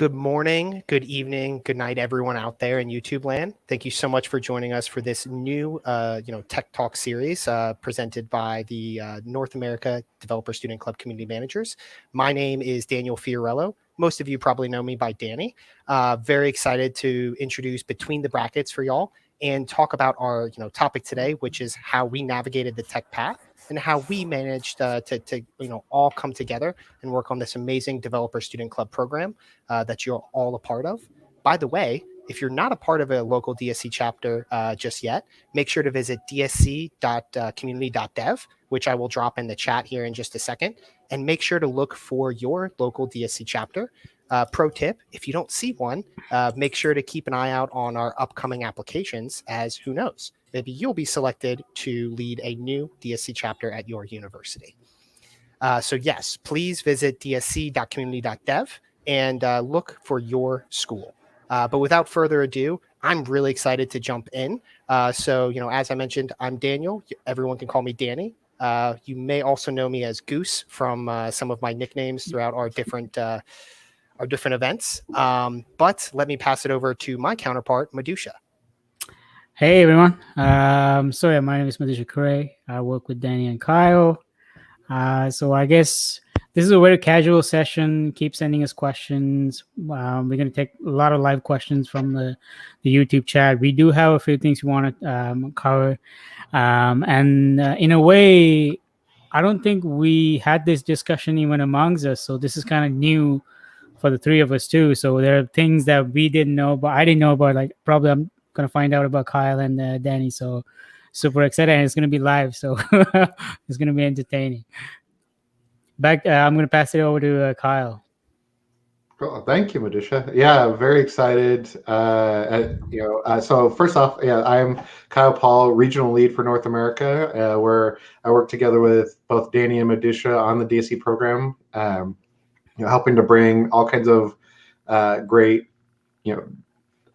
Good morning, good evening, good night, everyone out there in YouTube land. Thank you so much for joining us for this new, Tech Talk series presented by the North America Developer Student Club Community Managers. My name is Daniel Fiorello. Most of you probably know me by Danny. Very excited to introduce Between the Brackets for y'all and talk about our, topic today, which is how we navigated the tech path and how we managed to all come together and work on this amazing Developer Student Club program that you're all a part of. By the way, if you're not a part of a local DSC chapter just yet, make sure to visit dsc.community.dev, which I will drop in the chat here in just a second, and make sure to look for your local DSC chapter. Pro tip, if you don't see one, make sure to keep an eye out on our upcoming applications, as who knows, maybe you'll be selected to lead a new DSC chapter at your university. So yes, please visit dsc.community.dev and look for your school. But without further ado, I'm really excited to jump in. As I mentioned, I'm Daniel. Everyone can call me Danny. You may also know me as Goose from some of my nicknames throughout our different events. But let me pass it over to my counterpart, Madusha. Hey everyone. My name is Madusha Kure. I work with Danny and Kyle. So I guess this is a very casual session. Keep sending us questions. We're going to take a lot of live questions from the YouTube chat. We do have a few things we want to cover. In a way, I don't think we had this discussion even amongst us. So this is kind of new for the three of us too. So there are things that we didn't know, but I didn't know about. Like probably I'm going to find out about Kyle and Danny. So super excited, and it's going to be live. So it's going to be entertaining. I'm going to pass it over to Kyle. Cool. Thank you, Madusha. Yeah, very excited. So first off, I'm Kyle Paul, regional lead for North America, where I work together with both Danny and Madusha on the DSC program, helping to bring all kinds of great,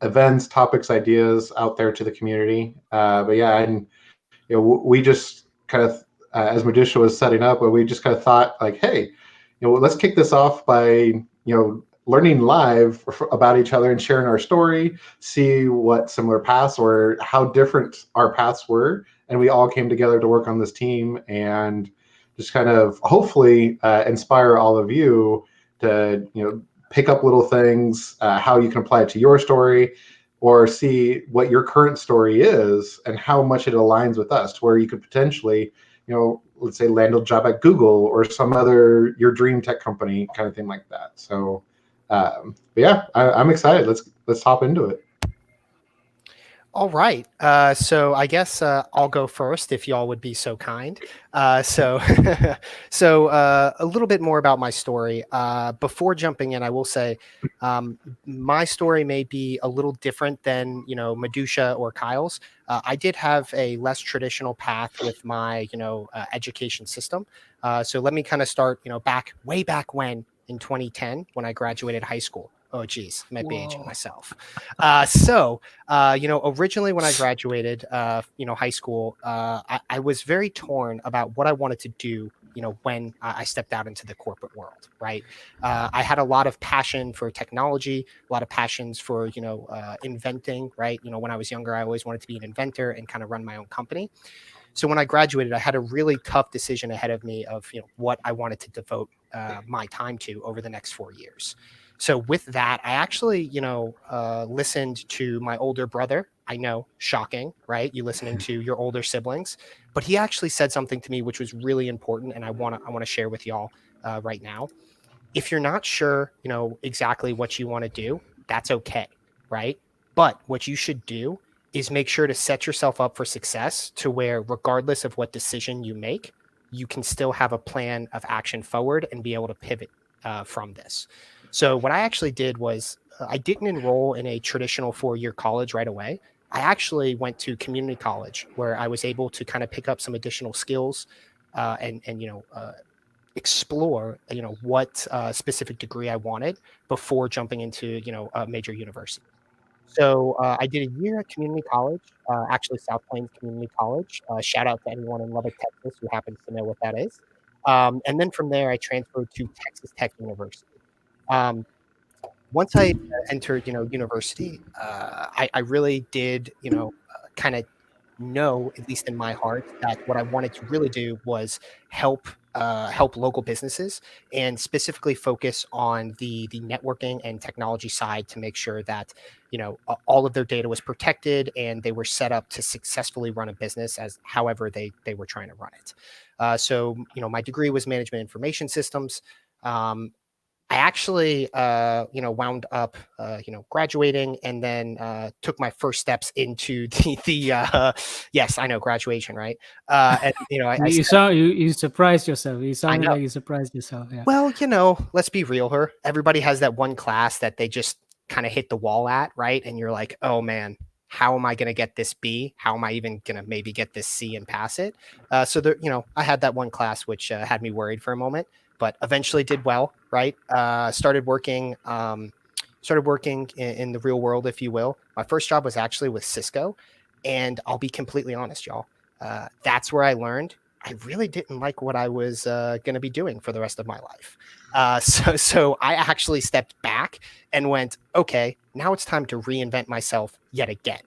events, topics, ideas out there to the community. We just kind of, as Madusha was setting up, we just kind of thought like, hey, let's kick this off by, learning live about each other and sharing our story, see what similar paths or how different our paths were. And we all came together to work on this team and just kind of hopefully inspire all of you to, pick up little things, how you can apply it to your story, or see what your current story is and how much it aligns with us, to where you could potentially, let's say land a job at Google or some other, your dream tech company kind of thing like that. So, I'm excited. Let's hop into it. All right. So I guess I'll go first if y'all would be so kind. So a little bit more about my story. Before jumping in, I will say my story may be a little different than, Madusha or Kyle's. I did have a less traditional path with my, education system. So let me kind of start, way back when in 2010 when I graduated high school. Oh, geez, I might be aging myself. Originally when I graduated, high school, I was very torn about what I wanted to do, when I stepped out into the corporate world, right? I had a lot of passion for technology, a lot of passions for, inventing, right? When I was younger, I always wanted to be an inventor and kind of run my own company. So when I graduated, I had a really tough decision ahead of me of, what I wanted to devote my time to over the next 4 years. So with that, I actually, listened to my older brother. I know, shocking, right? You listening to your older siblings, but he actually said something to me which was really important, and I want to share with y'all right now. If you're not sure, exactly what you want to do, that's okay, right? But what you should do is make sure to set yourself up for success, to where regardless of what decision you make, you can still have a plan of action forward and be able to pivot from this. So what I actually did was I didn't enroll in a traditional 4-year college right away. I actually went to community college, where I was able to kind of pick up some additional skills and explore, what specific degree I wanted before jumping into, a major university. So I did a year at community college, actually South Plains Community College. Shout out to anyone in Lubbock, Texas, who happens to know what that is. And then from there, I transferred to Texas Tech University. once I entered, university, I really did, kind of know, at least in my heart, that what I wanted to really do was help local businesses and specifically focus on the networking and technology side to make sure that all of their data was protected and they were set up to successfully run a business as however they were trying to run it. So my degree was management information systems. I actually, wound up, graduating and then took my first steps into yes, I know, graduation, right? And You surprised yourself. You I sounded know. like you surprised yourself. Yeah. Well, let's be real here. Everybody has that one class that they just kind of hit the wall at, right? And you're like, oh man, how am I going to get this B? How am I even going to maybe get this C and pass it? So there, I had that one class which had me worried for a moment, but eventually did well, right? Started working in the real world, if you will. My first job was actually with Cisco, and I'll be completely honest, y'all. That's where I learned I really didn't like what I was going to be doing for the rest of my life. So I actually stepped back and went, okay, now it's time to reinvent myself yet again.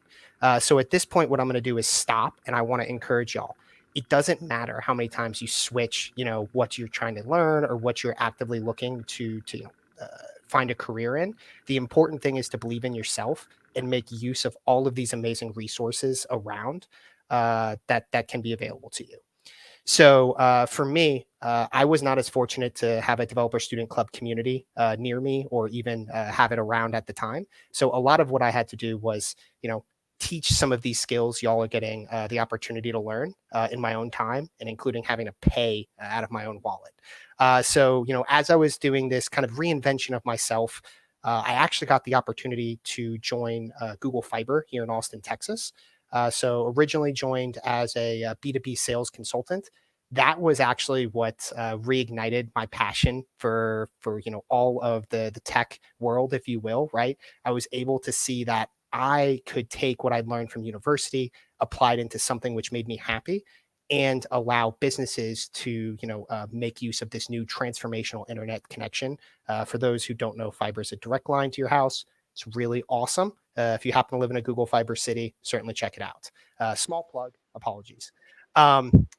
So at this point, what I'm going to do is stop, and I want to encourage y'all. It doesn't matter how many times you switch, what you're trying to learn or what you're actively looking to find a career in. The important thing is to believe in yourself and make use of all of these amazing resources around that can be available to you. So for me, I was not as fortunate to have a developer student club community near me or even have it around at the time. So a lot of what I had to do was, teach some of these skills y'all are getting the opportunity to learn in my own time, and including having to pay out of my own wallet. So, as I was doing this kind of reinvention of myself, I actually got the opportunity to join Google Fiber here in Austin, Texas. So originally joined as a B2B sales consultant. That was actually what reignited my passion for all of the tech world, if you will. Right, I was able to see that I could take what I'd learned from university, apply it into something which made me happy, and allow businesses to make use of this new transformational internet connection. For those who don't know, fiber is a direct line to your house. It's really awesome. If you happen to live in a Google Fiber city, certainly check it out. Small plug, apologies.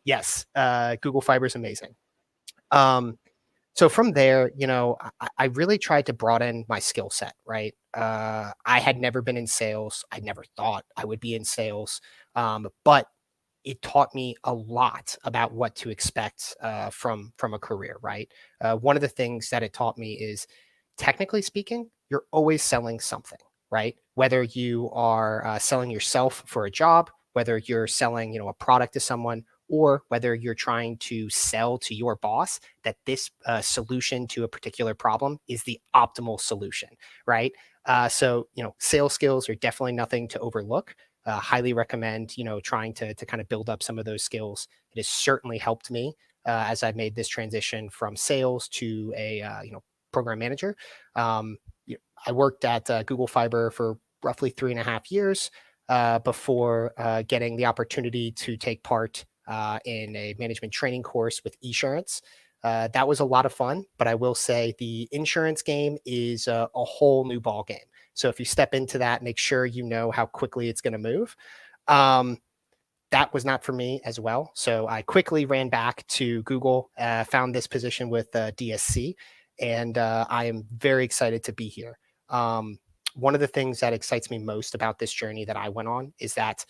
Yes, Google Fiber is amazing. So from there, I really tried to broaden my skill set, right? I had never been in sales. I never thought I would be in sales. But it taught me a lot about what to expect from a career, right? One of the things that it taught me is, technically speaking, you're always selling something, right? Whether you are selling yourself for a job, whether you're selling, a product to someone, or whether you're trying to sell to your boss that this solution to a particular problem is the optimal solution, right? So, sales skills are definitely nothing to overlook. Highly recommend, trying to kind of build up some of those skills. It has certainly helped me as I've made this transition from sales to a, program manager. Um, I worked at Google Fiber for roughly 3.5 years before getting the opportunity to take part in a management training course with Esurance. That was a lot of fun, but I will say the insurance game is a whole new ball game. So if you step into that, make sure you know how quickly it's going to move. That was not for me as well. So I quickly ran back to Google, found this position with DSC, and I am very excited to be here. One of the things that excites me most about this journey that I went on is that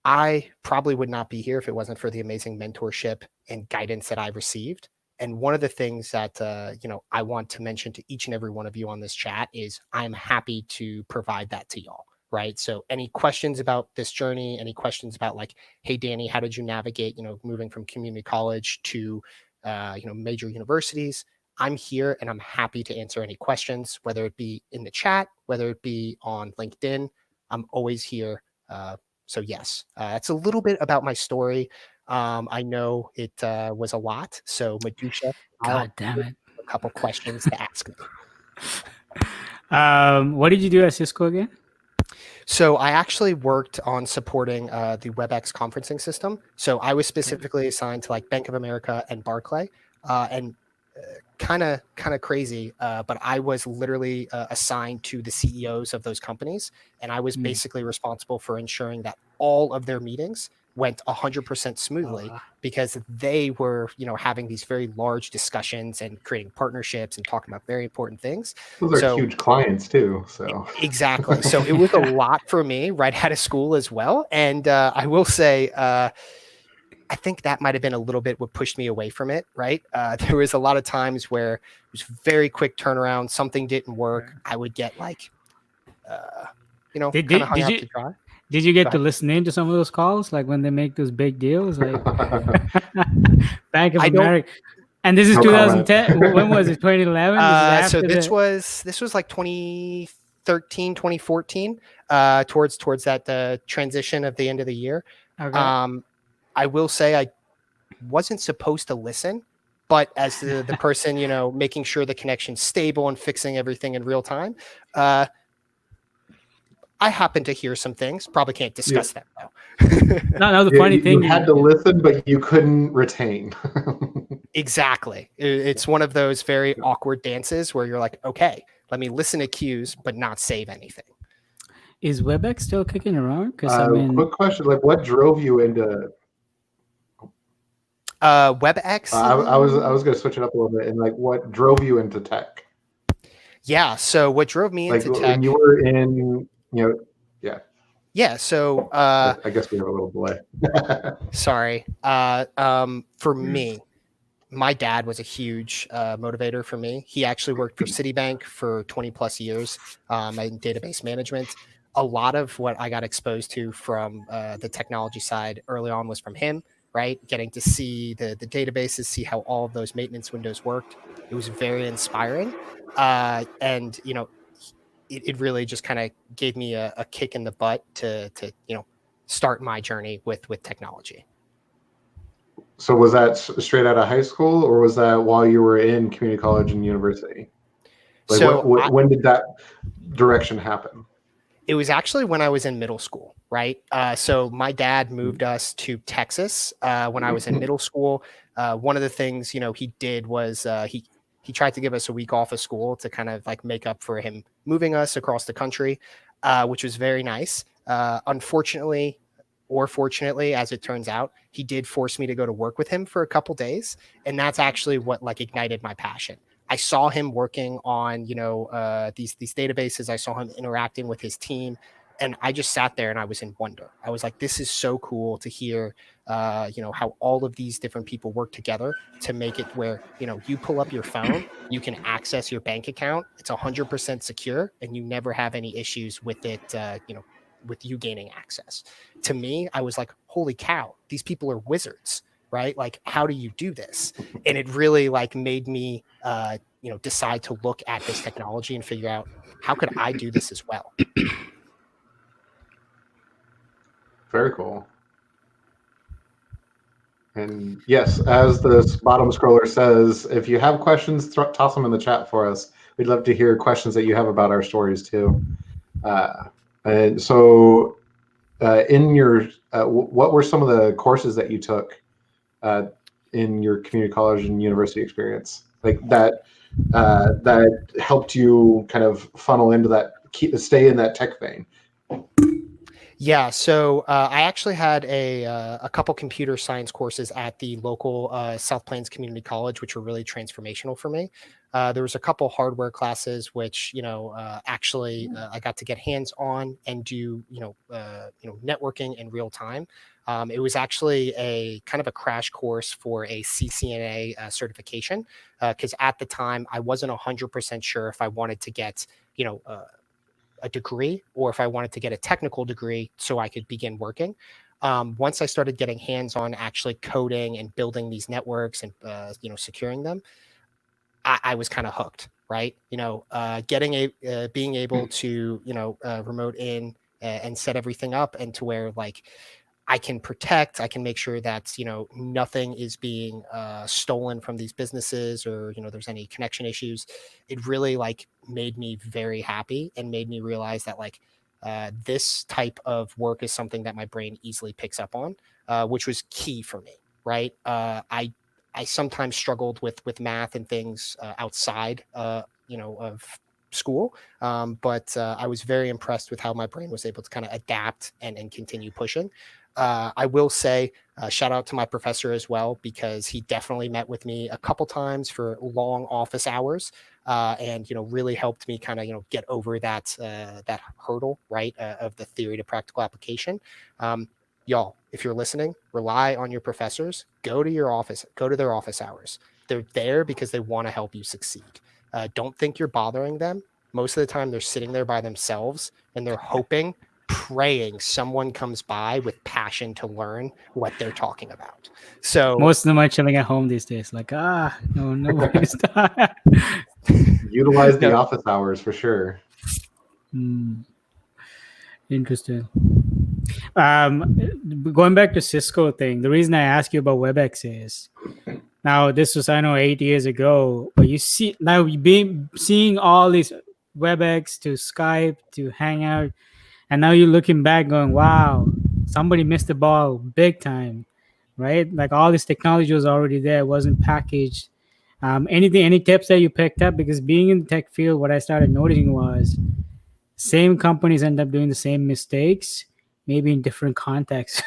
I probably would not be here if it wasn't for the amazing mentorship and guidance that I received. And one of the things that I want to mention to each and every one of you on this chat is I'm happy to provide that to y'all. Right. So any questions about this journey, any questions about like, hey, Danny, how did you navigate, moving from community college to, major universities? I'm here and I'm happy to answer any questions, whether it be in the chat, whether it be on LinkedIn. I'm always here. So yes, that's a little bit about my story. I know it was a lot. So Madusha, I'll God damn it. have a couple questions to ask me. What did you do at Cisco again? So I actually worked on supporting the WebEx conferencing system. So I was specifically assigned to like Bank of America and Barclay. And kind of crazy, but I was literally assigned to the CEOs of those companies, and I was basically responsible for ensuring that all of their meetings went 100% smoothly, because they were, having these very large discussions and creating partnerships and talking about very important things. Those are huge clients too. So Exactly. So it was a lot for me right out of school as well. And I will say, I think that might have been a little bit what pushed me away from it, right? There was a lot of times where it was very quick turnaround. Something didn't work. I would get like, kind of hung out to dry. Did you get to listen in to some of those calls, like when they make those big deals, like Bank of America? And this is 2010. When was it? 2011? So this was like 2013, 2014, towards that transition of the end of the year. Okay. I will say I wasn't supposed to listen, but as the person, making sure the connection's stable and fixing everything in real time, I happen to hear some things. Probably can't discuss them though. No, the funny thing, you had to listen, but you couldn't retain. Exactly. It's one of those very awkward dances where you're like, okay, let me listen to cues, but not save anything. Is WebEx still kicking around? Because quick question: like, what drove you into WebEx? I was going to switch it up a little bit, and like, what drove you into tech? Yeah. So what drove me into tech? When you were in, yeah. Yeah. So I guess we have a little delay. Sorry. For me, my dad was a huge motivator for me. He actually worked for Citibank for 20 plus years in database management. A lot of what I got exposed to from the technology side early on was from him, right? Getting to see the databases, see how all of those maintenance windows worked. It was very inspiring. And, it really just kind of gave me a kick in the butt to start my journey with technology. So was that straight out of high school, or was that while you were in community college and university? Like, so when did that direction happen? It was actually when I was in middle school, right? So my dad moved us to Texas when I was in middle school. One of the things, he did was he tried to give us a week off of school to kind of like make up for him moving us across the country, which was very nice. Unfortunately, or fortunately, as it turns out, he did force me to go to work with him for a couple days. And that's actually what like ignited my passion. I saw him working on, these databases. I saw him interacting with his team, and I just sat there and I was in wonder. I was like, this is so cool to hear, how all of these different people work together to make it where, you pull up your phone, you can access your bank account. It's 100% secure, and you never have any issues with it, with you gaining access. To me, I was like, holy cow, these people are wizards, right? Like, how do you do this? And it really like made me, decide to look at this technology and figure out how could I do this as well. Very cool. And yes, as the bottom scroller says, if you have questions, toss them in the chat for us. We'd love to hear questions that you have about our stories too. And so in your, what were some of the courses that you took in your community college and university experience, like that helped you kind of funnel into that, stay in that tech vein? Yeah, so I actually had a couple computer science courses at the local South Plains Community College, which were really transformational for me. There was a couple hardware classes, which actually I got to get hands on and do networking in real time. It was actually a kind of a crash course for a CCNA certification, because at the time I wasn't 100% sure if I wanted to get a degree or if I wanted to get a technical degree so I could begin working. Once I started getting hands-on actually coding and building these networks and securing them, I was kind of hooked, right? Being able to remote in and set everything up, and to where like I can make sure that nothing is being stolen from these businesses, or there's any connection issues. It really like made me very happy and made me realize that like this type of work is something that my brain easily picks up on, which was key for me, right? I sometimes struggled with math and things outside, of school. But I was very impressed with how my brain was able to kind of adapt and continue pushing. I will say, shout out to my professor as well, because he definitely met with me a couple times for long office hours, and really helped me kind of get over that hurdle, right, of the theory to practical application. Y'all, if you're listening, rely on your professors. Go to your office, go to their office hours. They're there because they want to help you succeed. Don't think you're bothering them. Most of the time, they're sitting there by themselves and they're hoping, praying someone comes by with passion to learn what they're talking about. So Most of them are chilling at home these days. Like, nobody's. Utilize the No. office hours for sure. Interesting. Going back to Cisco thing, the reason I ask you about WebEx is, now this was, I know, 8 years ago, but you see now you've been seeing all these WebEx to Skype to Hangout, and now you're looking back going, wow, somebody missed the ball big time, right? Like all this technology was already there, it wasn't packaged. Any tips that you picked up? Because being in the tech field, what I started noticing was same companies end up doing the same mistakes, maybe in different contexts,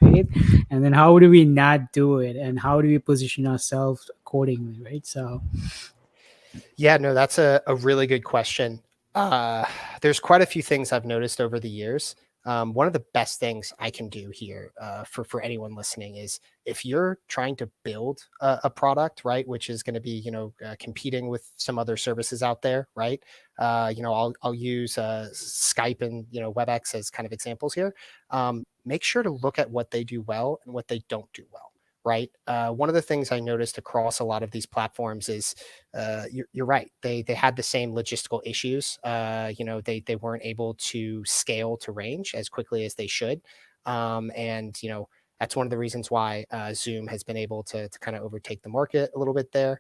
right? And then how do we not do it, and how do we position ourselves accordingly, right? So yeah, no, that's a really good question. There's quite a few things I've noticed over the years. One of the best things I can do here, for anyone listening, is if you're trying to build a product, right, which is going to be competing with some other services out there, right? I'll use Skype and WebEx as kind of examples here. Make sure to look at what they do well and what they don't do well. Right. One of the things I noticed across a lot of these platforms is you're right. They had the same logistical issues. They weren't able to scale to range as quickly as they should. And that's one of the reasons why Zoom has been able to kind of overtake the market a little bit there.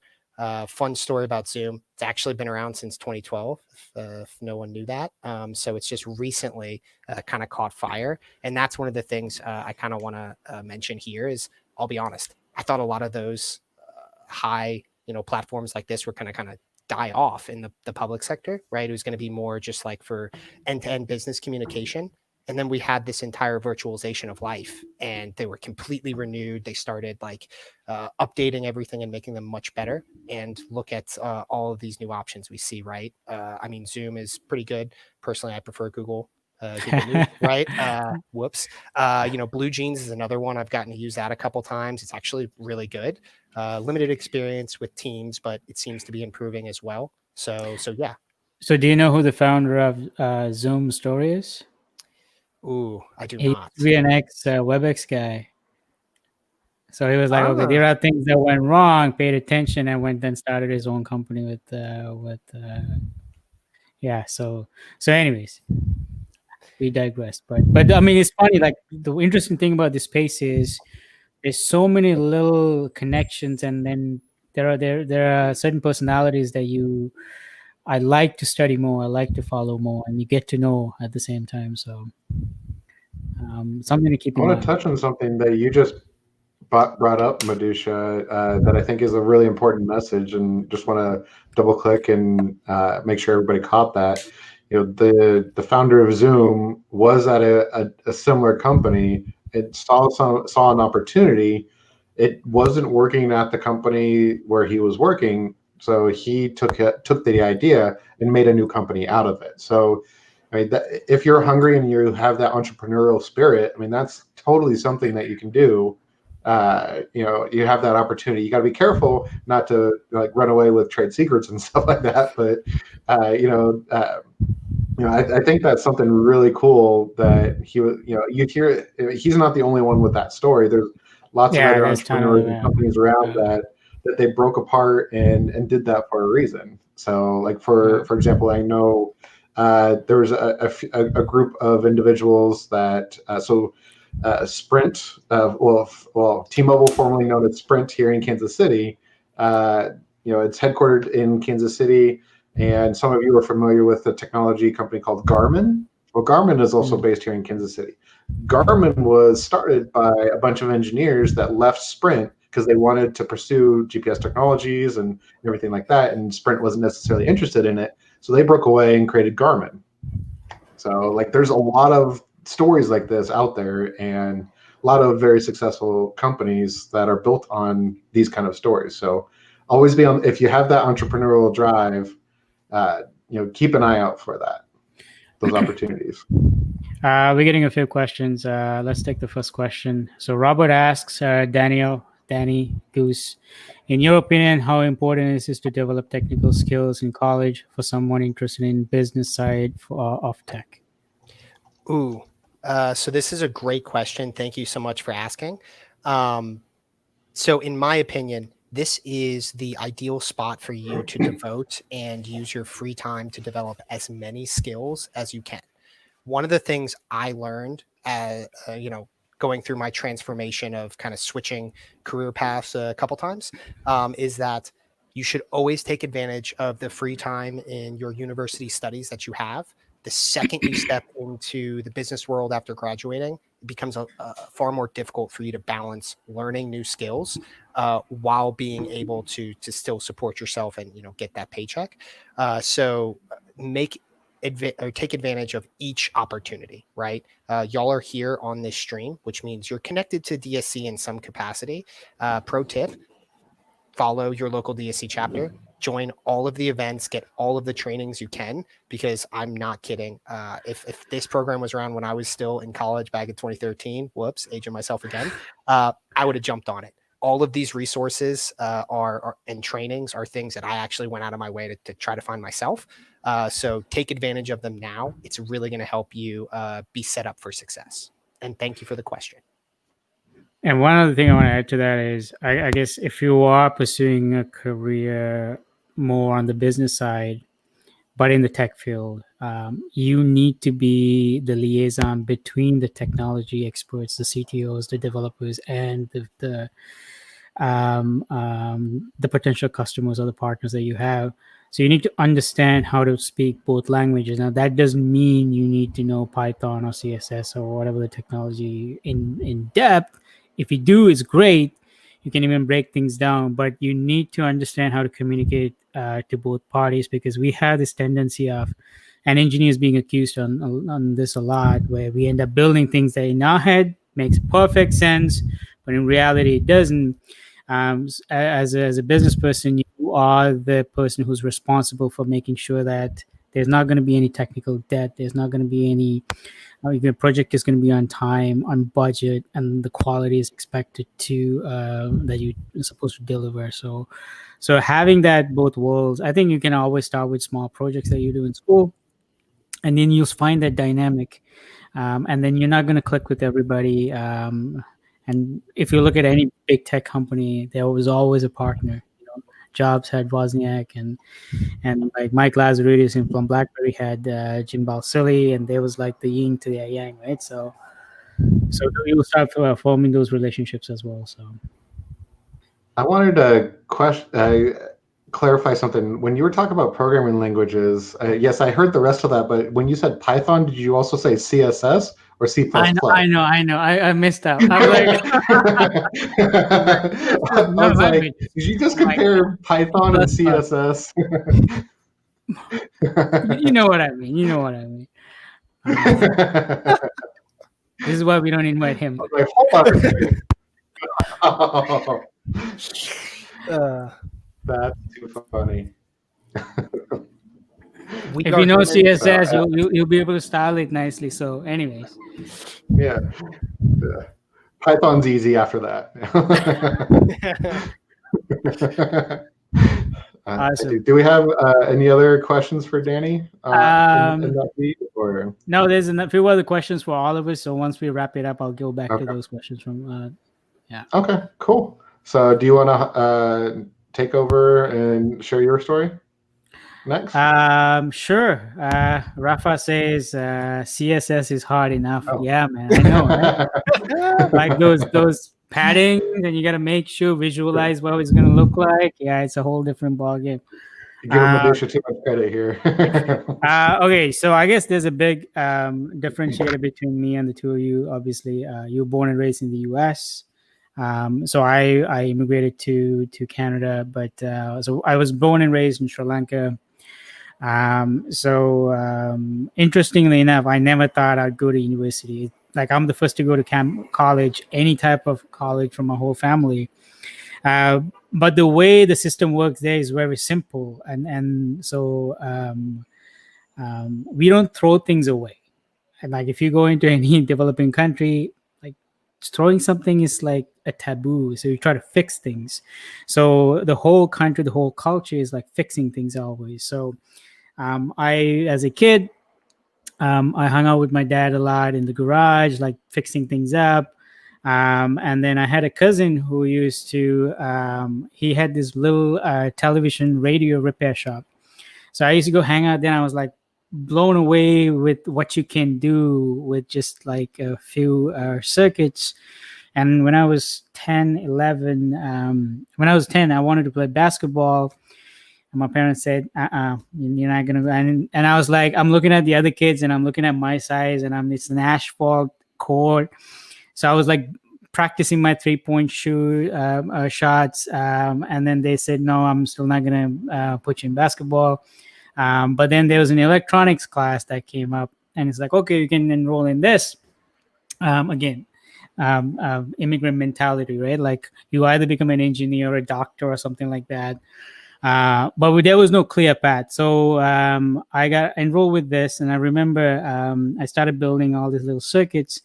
Fun story about Zoom. It's actually been around since 2012, if no one knew that. So it's just recently kind of caught fire. And that's one of the things I kind of want to mention here is, I'll be honest, I thought a lot of those high, platforms like this were going to kind of die off in the public sector, right? It was going to be more just like for end-to-end business communication. And then we had this entire virtualization of life, and they were completely renewed. They started updating everything and making them much better. And look at all of these new options we see, right? I mean, Zoom is pretty good. Personally, I prefer Google Meet, right? Whoops. Blue Jeans is another one. I've gotten to use that a couple times. It's actually really good. Limited experience with Teams, but it seems to be improving as well. So yeah. So do you know who the founder of Zoom Story is? Ooh, I do He used not. to be an ex WebEx guy. So he was like, okay, there are things that went wrong, paid attention, and went then started his own company with yeah. So anyways, we digress. But I mean, it's funny. Like the interesting thing about this space is there's so many little connections, and then there are certain personalities that I like to study more, I like to follow more, and you get to know at the same time. So something to keep I in want mind. to touch on something that you just brought up, Madhusha, that I think is a really important message, and just want to double click and make sure everybody caught that. The founder of Zoom was at a similar company. It saw an opportunity. It wasn't working at the company where he was working, so he took the idea and made a new company out of it. So, I mean, if you're hungry and you have that entrepreneurial spirit, I mean, that's totally something that you can do. You have that opportunity. You got to be careful not to run away with trade secrets and stuff like that. But I think that's something really cool that he was. You hear he's not the only one with that story. There's lots of other there's ton of entrepreneurs and companies around that they broke apart and did that for a reason. So, like for example, I know there was a group of individuals that Sprint, T-Mobile, formerly known as Sprint here in Kansas City. It's headquartered in Kansas City, and some of you are familiar with a technology company called Garmin. Well, Garmin is also based here in Kansas City. Garmin was started by a bunch of engineers that left Sprint because they wanted to pursue GPS technologies and everything like that, and Sprint wasn't necessarily interested in it. So they broke away and created Garmin. So like there's a lot of stories like this out there, and a lot of very successful companies that are built on these kind of stories. So always be on, if you have that entrepreneurial drive, keep an eye out for those opportunities. We're getting a few questions. Let's take the first question. So Robert asks, Danny, Goose, in your opinion, how important is it to develop technical skills in college for someone interested in business side of tech? Ooh, so this is a great question. Thank you so much for asking. So in my opinion, this is the ideal spot for you to devote and use your free time to develop as many skills as you can. One of the things I learned, going through my transformation of kind of switching career paths a couple times, is that you should always take advantage of the free time in your university studies that you have. The second you step into the business world after graduating, it becomes far more difficult for you to balance learning new skills while being able to still support yourself and get that paycheck. So take advantage of each opportunity, right? Y'all are here on this stream, which means you're connected to DSC in some capacity. Pro tip: follow your local DSC chapter. Join all of the events, get all of the trainings you can, because I'm not kidding. If this program was around when I was still in college back in 2013, whoops, aging myself again, I would have jumped on it. All of these resources and trainings are things that I actually went out of my way to try to find myself. So take advantage of them now. It's really going to help you be set up for success. And thank you for the question. And one other thing I want to add to that is, I guess if you are pursuing a career more on the business side, but in the tech field, you need to be the liaison between the technology experts, the CTOs, the developers, and the potential customers or the partners that you have. So you need to understand how to speak both languages. Now, that doesn't mean you need to know Python or CSS or whatever the technology in depth. If you do, it's great. You can even break things down, but you need to understand how to communicate to both parties, because we have this tendency of, and engineers being accused on this a lot, where we end up building things that in our head makes perfect sense, but in reality it doesn't. As a business person, you are the person who's responsible for making sure that there's not going to be any technical debt. There's not going to be any, the project is going to be on time, on budget, and the quality is expected to that you're supposed to deliver. So having that both worlds, I think you can always start with small projects that you do in school, and then you'll find that dynamic, and then you're not going to click with everybody. And if you look at any big tech company, there was always a partner. Jobs had Wozniak, and like Mike Lazaridis from Blackberry had Jim Balsillie, and there was like the yin to their yang, right? So you'll start forming those relationships as well. So I wanted to clarify something. When you were talking about programming languages, yes, I heard the rest of that, but when you said Python, did you also say CSS or C++? I know. I missed out. I was like, did you just compare Python and CSS? You know what I mean. This is why we don't invite him. I was like, hold on. That's too funny. If you know CSS, you'll be able to style it nicely. So, anyways. Yeah. Python's easy after that. Awesome. Do we have any other questions for Danny in that lead, or? No, there's a few other questions for all of us. So once we wrap it up, I'll go back to those questions from. Yeah. Okay. Cool. So, do you want to take over and share your story next? Sure. Rafa says CSS is hard enough. Oh. Yeah, man, I know. Right? Like those padding, and you got to make sure visualize what it's going to look like. Yeah, it's a whole different ballgame. Give Madisha too much credit here. Okay, so I guess there's a big differentiator between me and the two of you. Obviously, you were born and raised in the U.S. So I immigrated to Canada, but so I was born and raised in Sri Lanka. Interestingly enough, I never thought I'd go to university. Like, I'm the first to go to college, any type of college, from my whole family. Uh, but the way the system works there is very simple, and so we don't throw things away. And like, if you go into any developing country, like, throwing something is like a taboo. So you try to fix things. So the whole country, the whole culture is like fixing things always. So as a kid, I hung out with my dad a lot in the garage, like fixing things up. And then I had a cousin who used to, he had this little television radio repair shop. So I used to go hang out there. I was like blown away with what you can do with just like a few circuits. And when I was 10, 11, when I was 10, I wanted to play basketball. And my parents said, you're not going to. And I was like, I'm looking at the other kids and I'm looking at my size, and it's an asphalt court. So I was like practicing my 3-point shots. And then they said, no, I'm still not going to put you in basketball. But then there was an electronics class that came up, and it's like, okay, you can enroll in this. Again, immigrant mentality, right? Like, you either become an engineer or a doctor or something like that. But there was no clear path. So I got enrolled with this, and I remember I started building all these little circuits.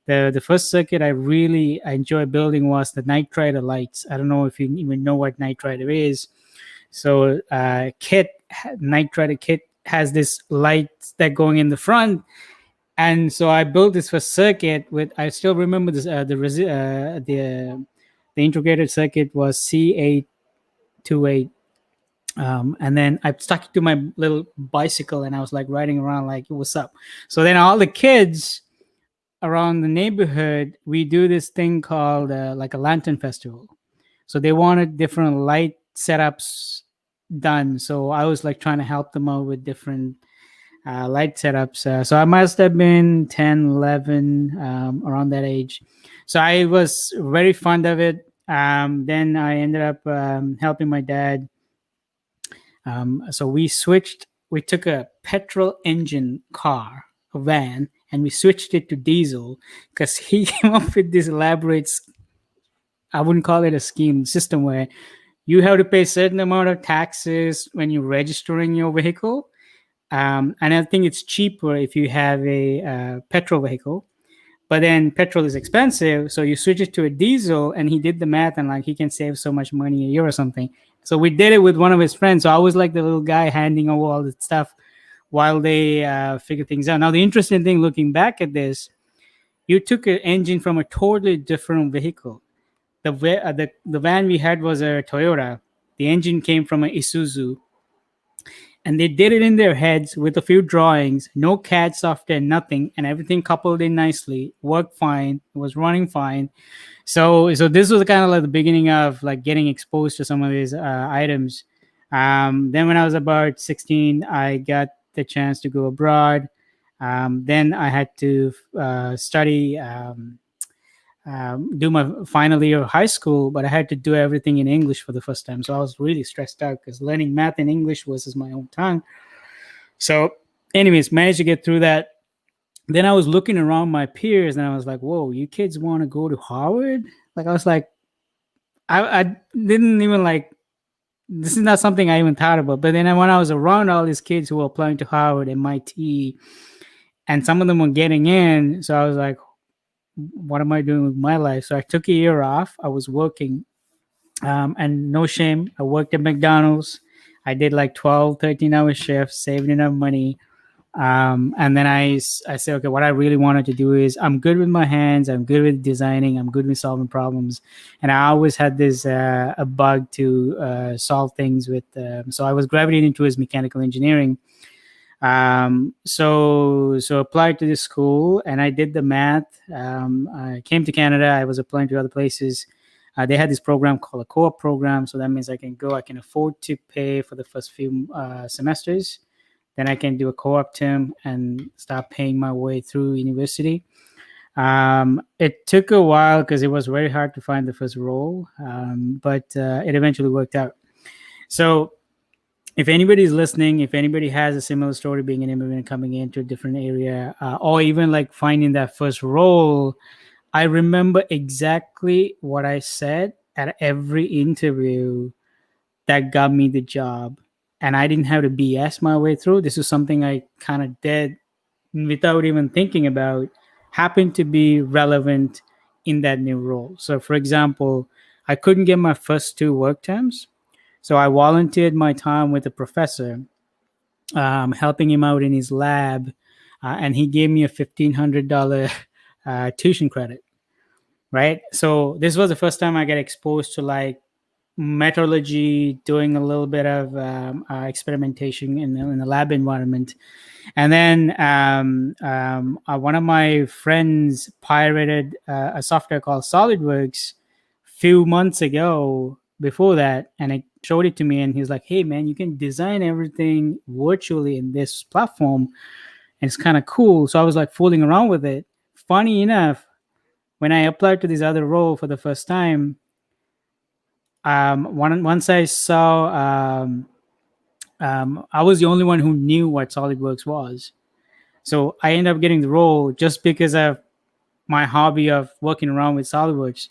The first circuit I enjoyed building was the night rider lights. I don't know if you even know what night rider is. So night rider kit has this lights that going in the front. And so I built this first circuit with, I still remember this, the integrated circuit was C828. And then I stuck it to my little bicycle, and I was like riding around like, what's up? So then all the kids around the neighborhood, we do this thing called like a lantern festival. So they wanted different light setups done. So I was like trying to help them out with different light setups. So I must have been 10, 11, around that age. So I was very fond of it. Then I ended up helping my dad. So we took a petrol engine car, a van, and we switched it to diesel because he came up with this elaborate, I wouldn't call it a scheme, system where you have to pay a certain amount of taxes when you're registering your vehicle. And I think it's cheaper if you have a petrol vehicle. But then petrol is expensive, so you switch it to a diesel, and he did the math, and like he can save so much money a year or something. So we did it with one of his friends. So I was like the little guy handing over all the stuff while they figure things out. Now, the interesting thing looking back at this, you took an engine from a totally different vehicle. The van we had was a Toyota. The engine came from an Isuzu. And they did it in their heads with a few drawings, no CAD software, nothing, and everything coupled in nicely, worked fine, was running fine. So this was kind of like the beginning of like getting exposed to some of these items. Then when I was about 16, I got the chance to go abroad. Then I had to study, do my final year of high school, but I had to do everything in English for the first time. So I was really stressed out because learning math and English was my own tongue. So anyways, managed to get through that. Then I was looking around my peers, and I was like, whoa, you kids want to go to Harvard? Like, I was like, I didn't even like, this is not something I even thought about. But then when I was around all these kids who were applying to Harvard, MIT, and some of them were getting in, so I was like, what am I doing with my life? So I took a year off. I was working, and no shame, I worked at McDonald's. I did like 12, 13-hour shifts, saved enough money. And then I said, okay, what I really wanted to do is, I'm good with my hands. I'm good with designing. I'm good with solving problems. And I always had this a bug to solve things with. So I was gravitating towards mechanical engineering. So applied to this school, and I did the math. I came to Canada. I was applying to other places. They had this program called a co-op program. So that means I can afford to pay for the first few semesters. Then I can do a co-op term and start paying my way through university. It took a while because it was very hard to find the first role, but it eventually worked out. So if anybody's listening, if anybody has a similar story, being an immigrant coming into a different area, or even like finding that first role, I remember exactly what I said at every interview that got me the job. And I didn't have to BS my way through. This is something I kind of did without even thinking about, happened to be relevant in that new role. So, for example, I couldn't get my first 2 work terms. So I volunteered my time with a professor, helping him out in his lab. And he gave me a $1,500 tuition credit, right? So this was the first time I got exposed to like metallurgy, doing a little bit of experimentation in the lab environment. And then one of my friends pirated a software called Solidworks few months ago before that, and I showed it to me, and he's like, hey man, you can design everything virtually in this platform, and it's kind of cool. So I was like fooling around with it. Funny enough, when I applied to this other role for the first time, once I saw I was the only one who knew what SolidWorks was. So I ended up getting the role just because of my hobby of working around with SolidWorks.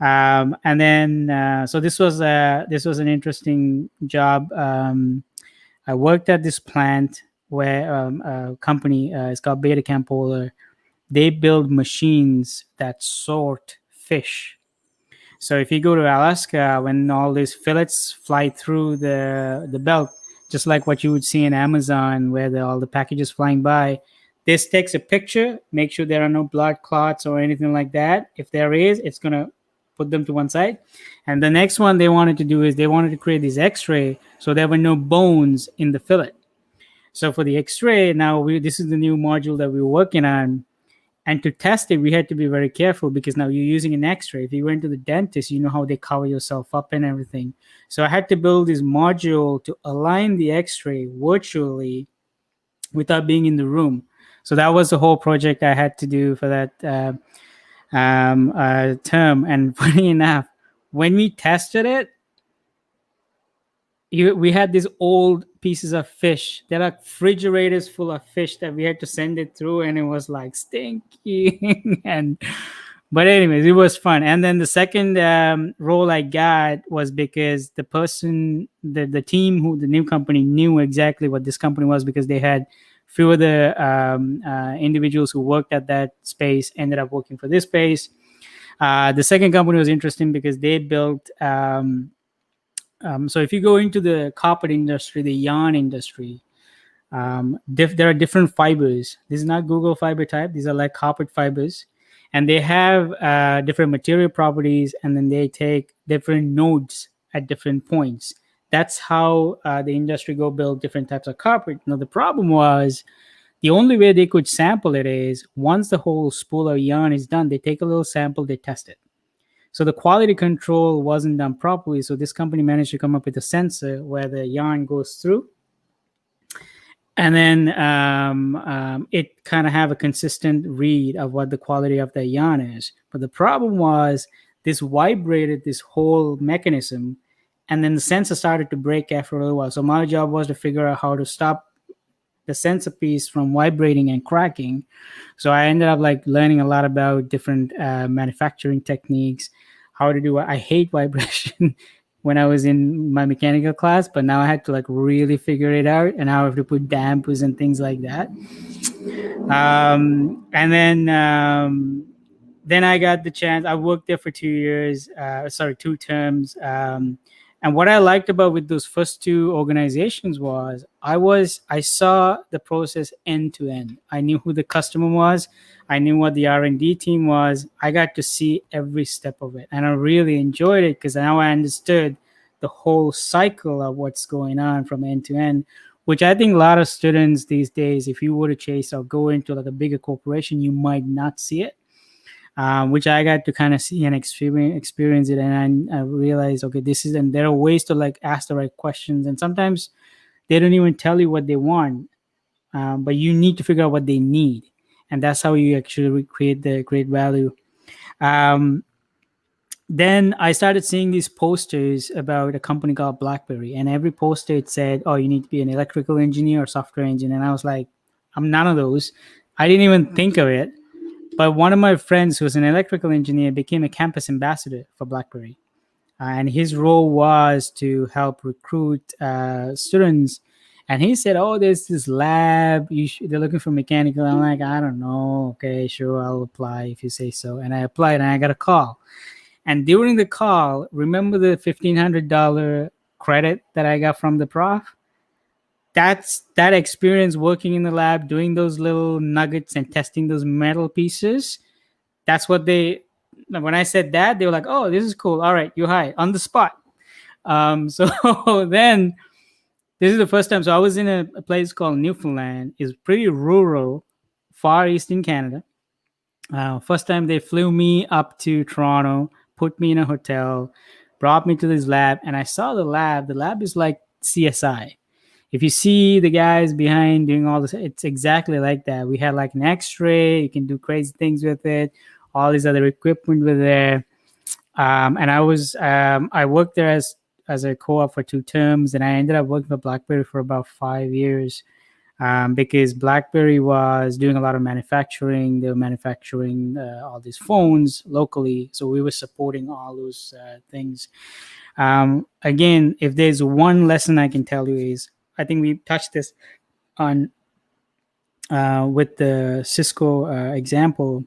And then, so this was an interesting job. I worked at this plant where a company is called Beta Campola. They build machines that sort fish. So if you go to Alaska, when all these fillets fly through the belt, just like what you would see in Amazon, where all the packages flying by, this takes a picture, make sure there are no blood clots or anything like that. If there is, it's going to put them to one side. And the next one they wanted to do is they wanted to create this X-ray so there were no bones in the fillet. So for the X-ray, now this is the new module that we're working on. And to test it, we had to be very careful because now you're using an X-ray. If you went to the dentist, you know how they cover yourself up and everything. So I had to build this module to align the X-ray virtually without being in the room. So that was the whole project I had to do for that term. And funny enough, when we tested it, we had these old pieces of fish. They're like refrigerators full of fish that we had to send it through, and it was like stinky. But anyways, it was fun. And then the second role I got was because the person, the team, the new company knew exactly what this company was because they had few of the individuals who worked at that space ended up working for this space. The second company was interesting because they built. So if you go into the carpet industry, the yarn industry, there are different fibers. This is not Google fiber type. These are like carpet fibers. And they have different material properties, and then they take different nodes at different points. That's how the industry go build different types of carpet. Now, the problem was the only way they could sample it is once the whole spool of yarn is done, they take a little sample, they test it. So the quality control wasn't done properly. So this company managed to come up with a sensor where the yarn goes through, and then it kind of have a consistent read of what the quality of the yarn is. But the problem was this vibrated this whole mechanism, and then the sensor started to break after a little while. So my job was to figure out how to stop the sensor piece from vibrating and cracking. So I ended up like learning a lot about different manufacturing techniques, how to do it. I hate vibration when I was in my mechanical class, but now I had to like really figure it out, and now I have to put dampers and things like that. And then I got the chance. I worked there for 2 years, 2 terms. And what I liked about with those first 2 organizations was I saw the process end to end. I knew who the customer was. I knew what the R&D team was. I got to see every step of it. And I really enjoyed it because now I understood the whole cycle of what's going on from end to end, which I think a lot of students these days, if you were to chase or go into like a bigger corporation, you might not see it. Which I got to kind of see and experience it, and I realized, okay, and there are ways to like ask the right questions, and sometimes they don't even tell you what they want, but you need to figure out what they need, and that's how you actually create the great value. Um, then I started seeing these posters about a company called Blackberry, and every poster it said, "Oh, you need to be an electrical engineer or software engineer." And I was like, "I'm none of those." I didn't even think of it. But one of my friends, who was an electrical engineer, became a campus ambassador for Blackberry, and his role was to help recruit students. And he said, "Oh, there's this lab. They're looking for mechanical." I'm like, "I don't know. Okay, sure, I'll apply if you say so." And I applied, and I got a call. And during the call, remember the $1,500 credit that I got from the prof? That's that experience working in the lab, doing those little nuggets and testing those metal pieces. That's what when I said that, they were like, "Oh, this is cool. All right, you're high on the spot." So then this is the first time. So I was in a place called Newfoundland. It's pretty rural, far eastern Canada. First time they flew me up to Toronto, put me in a hotel, brought me to this lab, and I saw the lab. The lab is like CSI. If you see the guys behind doing all this, it's exactly like that. We had like an X-ray. You can do crazy things with it. All these other equipment were there. And I worked there as a co-op for 2 terms, and I ended up working for Blackberry for about 5 years. Because BlackBerry was doing a lot of manufacturing. They were manufacturing all these phones locally, so we were supporting all those things. Again, if there's one lesson I can tell you is, I think we touched this on with the Cisco example.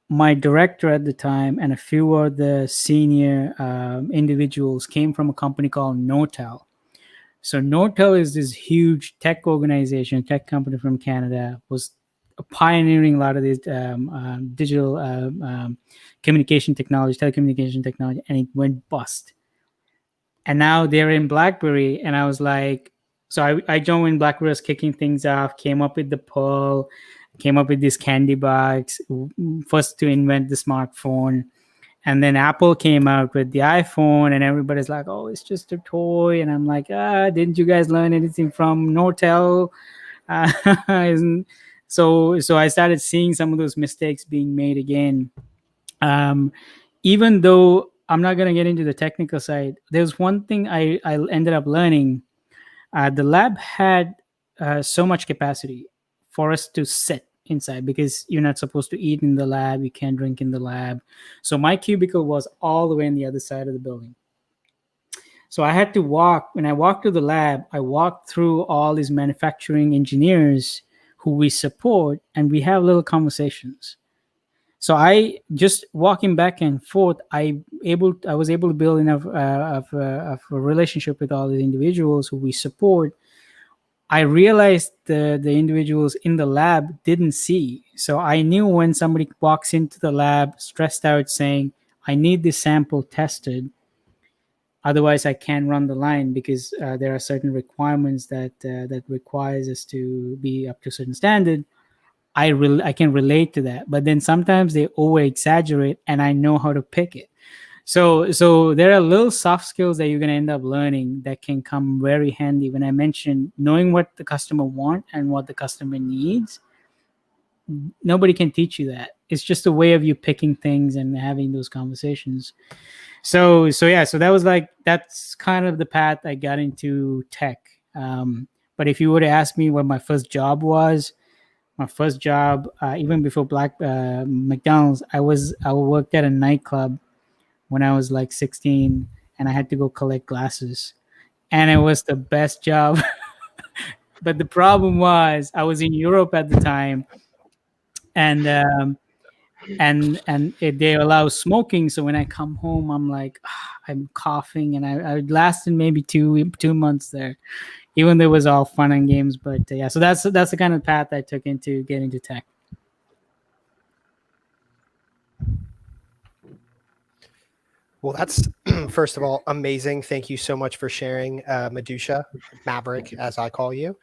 My director at the time and a few of the senior individuals came from a company called Nortel. So Nortel is this huge tech organization, tech company from Canada, was pioneering a lot of these digital communication technology, telecommunication technology, and it went bust. And now they're in BlackBerry, and I was like, so I joined when BlackBerry was kicking things off, came up with the Pearl, came up with this candy box, first to invent the smartphone. And then Apple came out with the iPhone, and everybody's like, "Oh, it's just a toy." And I'm like, didn't you guys learn anything from Nortel? So I started seeing some of those mistakes being made again. Even though I'm not going to get into the technical side, there's one thing I ended up learning. The lab had so much capacity for us to sit inside, because you're not supposed to eat in the lab, you can't drink in the lab. So my cubicle was all the way on the other side of the building. So I had to walk. When I walked to the lab, I walked through all these manufacturing engineers who we support, and we have little conversations. So I just walking back and forth, I was able to build enough of a relationship with all the individuals who we support. I realized the individuals in the lab didn't see. So I knew when somebody walks into the lab stressed out saying, "I need this sample tested. Otherwise, I can't run the line, because there are certain requirements that requires us to be up to a certain standard." I can relate to that. But then sometimes they over exaggerate, and I know how to pick it. So there are little soft skills that you're going to end up learning that can come very handy. When I mentioned knowing what the customer wants and what the customer needs, nobody can teach you that. It's just a way of you picking things and having those conversations. So that was like, that's kind of the path I got into tech. But if you were to ask me what my first job was, even before McDonald's, I worked at a nightclub when I was like 16, and I had to go collect glasses, and it was the best job. But the problem was I was in Europe at the time, and they allow smoking. So when I come home, I'm like, I'm coughing, and I lasted maybe 2 months there, even though it was all fun and games. But yeah, so that's the kind of path I took into getting into tech. Well, that's first of all amazing. Thank you so much for sharing, Madusha, Maverick, as I call you.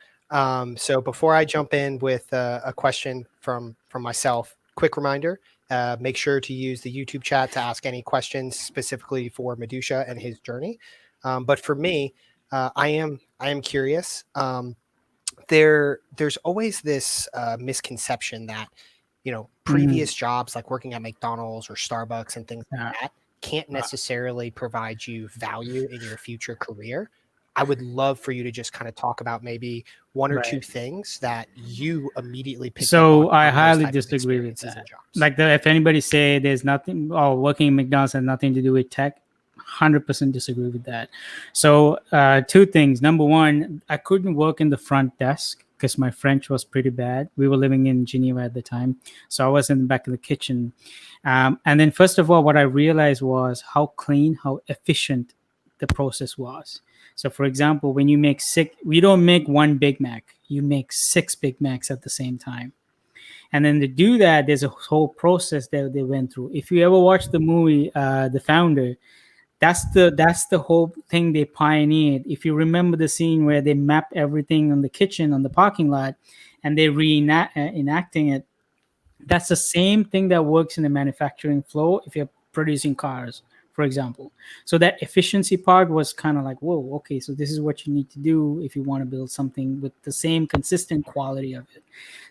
So before I jump in with a question from myself, quick reminder: make sure to use the YouTube chat to ask any questions specifically for Madusha and his journey. But for me, I am curious. There's always this misconception that previous jobs like working at McDonald's or Starbucks and things like Yeah. that can't necessarily provide you value in your future career. I would love for you to just kind of talk about maybe one or two Right. things that you immediately picked up So I on those highly type of disagree with experiences that. and jobs. Like if anybody say there's nothing, working in McDonald's has nothing to do with tech, 100% disagree with that. So two things. Number one, I couldn't work in the front desk because my French was pretty bad. We were living in Geneva at the time, so I was in the back of the kitchen. And then first of all, what I realized was how clean, how efficient the process was. So for example, when you make we don't make one Big Mac, you make 6 Big Macs at the same time. And then to do that, there's a whole process that they went through. If you ever watch the movie The Founder, that's the whole thing they pioneered. If you remember the scene where they map everything on the kitchen on the parking lot and they enacting it, that's the same thing that works in the manufacturing flow if you're producing cars, for example. So that efficiency part was kind of like, whoa, okay, so this is what you need to do if you want to build something with the same consistent quality of it.